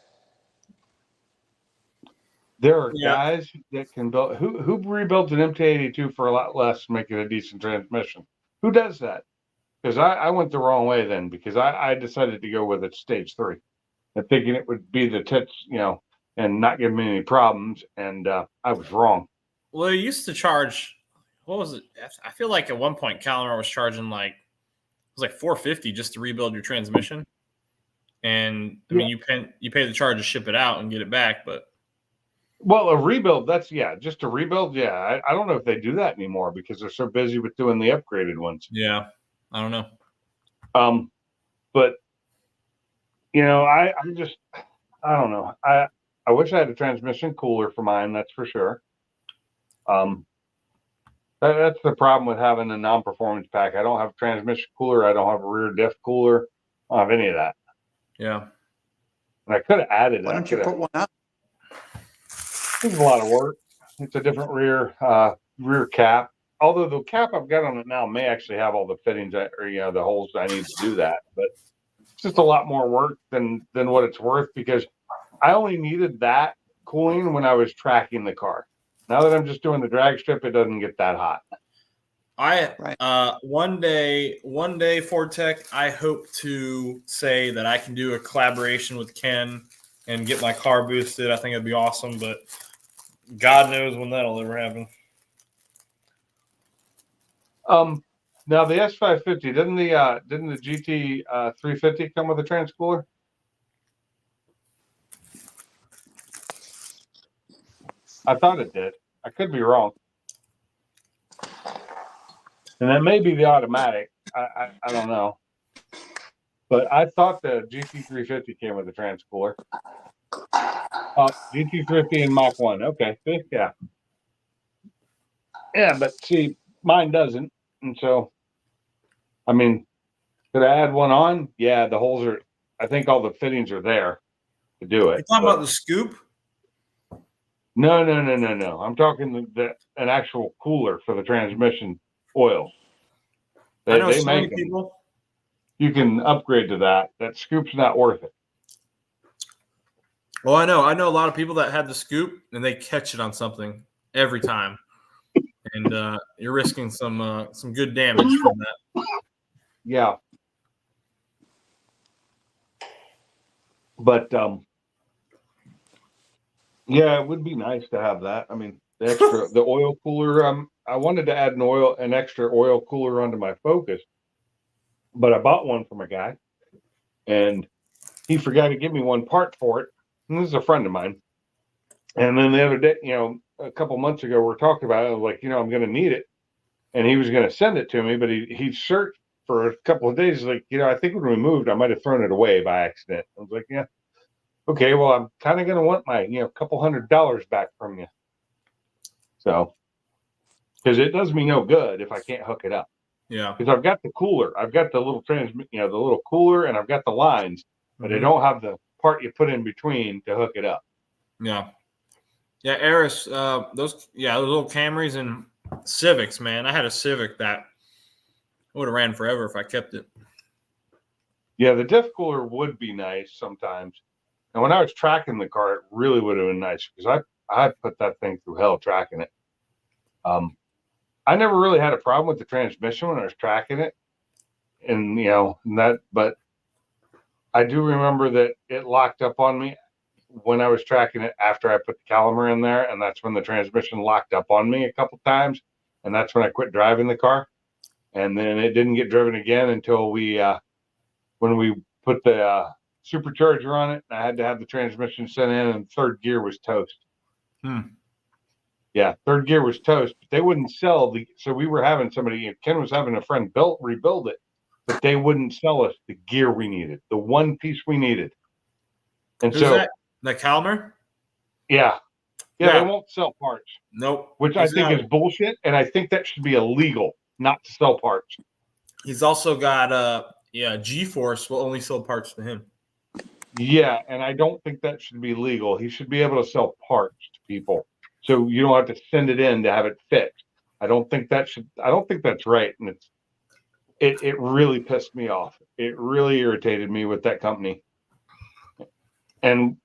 There are guys that can build who rebuilt an MT82 for a lot less to make it a decent transmission. Who does that? Because I went the wrong way then because I decided to go with it stage 3 and thinking it would be the tits, and not give me any problems. And I was wrong. Well, they used to charge, what was it? I feel like at one point Calimer was charging like, it was like $450 just to rebuild your transmission. And I mean, you pay the charge to ship it out and get it back, but. Well, a rebuild, just a rebuild. Yeah. I don't know if they do that anymore because they're so busy with doing the upgraded ones. Yeah. I don't know. But I don't know. I wish I had a transmission cooler for mine. That's for sure. That's the problem with having a non-performance pack. I don't have a transmission cooler. I don't have a rear diff cooler. I don't have any of that. Yeah. And I could have added it. Why don't you put one up? It's a lot of work. It's a different rear cap. Although the cap I've got on it now may actually have all the fittings the holes I need to do that. But it's just a lot more work than what it's worth because I only needed that cooling when I was tracking the car. Now that I'm just doing the drag strip, it doesn't get that hot. One day, Ford Tech, I hope to say that I can do a collaboration with Ken and get my car boosted. I think it'd be awesome, but God knows when that'll ever happen. Now the S550 didn't the GT350 come with a trans-cooler? I thought it did. I could be wrong. And that may be the automatic. I don't know. But I thought the GT350 came with a trans-cooler. GT350 and Mach 1. Okay. Yeah. Yeah, but see, mine doesn't. And so, I mean, could I add one on? Yeah, the holes are, I think all the fittings are there to do it. You talking about the scoop? No. I'm talking an actual cooler for the transmission oil. I know They so many make them. people. You can upgrade to that. That scoop's not worth it. Well, I know a lot of people that have the scoop and they catch it on something every time, and you're risking some good damage from that. Yeah. But yeah, it would be nice to have that. I mean, the oil cooler. I wanted to add an extra oil cooler onto my Focus, but I bought one from a guy, and he forgot to give me one part for it. And this is a friend of mine. And then the other day, a couple months ago, we were talking about it. I was like, I'm going to need it, and he was going to send it to me, but he searched for a couple of days. He's like, I think when we moved, I might have thrown it away by accident. I was like, yeah. Okay, well, I'm kind of going to want my, couple $100 back from you. So, because it does me no good if I can't hook it up. Yeah. Because I've got the cooler, I've got the little the little cooler, and I've got the lines, but I don't have the part you put in between to hook it up. Yeah. Yeah, Eris, those little Camrys and Civics, man. I had a Civic that would have ran forever if I kept it. Yeah, the diff cooler would be nice sometimes. And when I was tracking the car, it really would have been nice because I put that thing through hell tracking it. I never really had a problem with the transmission when I was tracking it, but I do remember that it locked up on me when I was tracking it after I put the Calimer in there, and that's when the transmission locked up on me a couple times, and that's when I quit driving the car. And then it didn't get driven again until when we put the supercharger on it. I had to have the transmission sent in, and third gear was toast. Yeah, third gear was toast, but they wouldn't sell so we were having Ken was having a friend rebuild it, but they wouldn't sell us the gear we needed, the one piece we needed. And Who's that? The Calimer? Yeah, they won't sell parts. Nope. Which I think is bullshit, and I think that should be illegal not to sell parts. He's also got G-Force will only sell parts to him. Yeah, and I don't think that should be legal. He should be able to sell parts to people, so you don't have to send it in to have it fixed. I don't think that's right, and it really pissed me off. It really irritated me with that company. And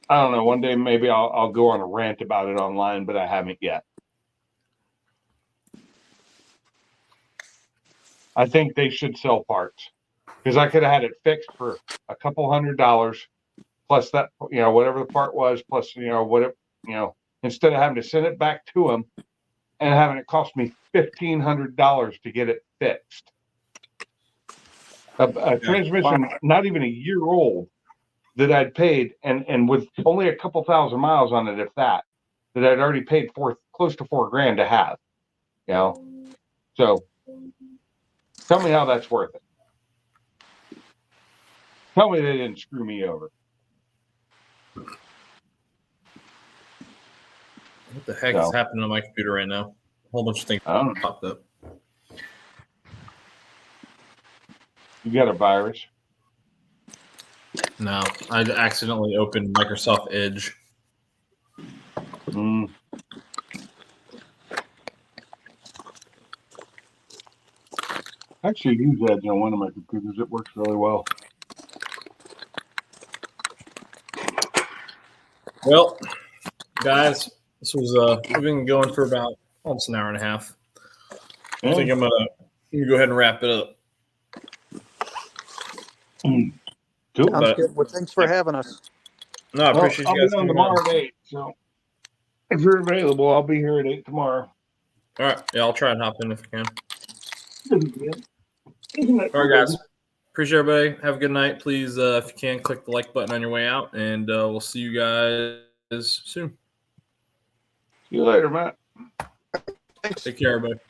I don't know, one day maybe I'll go on a rant about it online, but I haven't yet. I think they should sell parts because I could have had it fixed for a couple $100 plus that, whatever the part was, plus, instead of having to send it back to them and having it cost me $1,500 to get it fixed. A transmission, not even a year old, that I'd paid, and with only a couple thousand miles on it, if that I'd already paid close to $4,000 to have. So tell me how that's worth it. Tell me they didn't screw me over. What the heck is happening on my computer right now? A whole bunch of things popped up. You got a virus? No, I accidentally opened Microsoft Edge. I actually use Edge on one of my computers. It works really well. Well, guys, this was we've been going for about almost an hour and a half. I think I'm gonna go ahead and wrap it up. Cool. Sounds good. Well, thanks for having us. No, I appreciate you guys. I'll be on tomorrow at 8. So if you're available, I'll be here at 8 tomorrow. All right. Yeah, I'll try and hop in if I can. All right, guys. Appreciate everybody. Have a good night. Please, if you can, click the like button on your way out, and we'll see you guys soon. See you later, Matt. Thanks. Take care, everybody.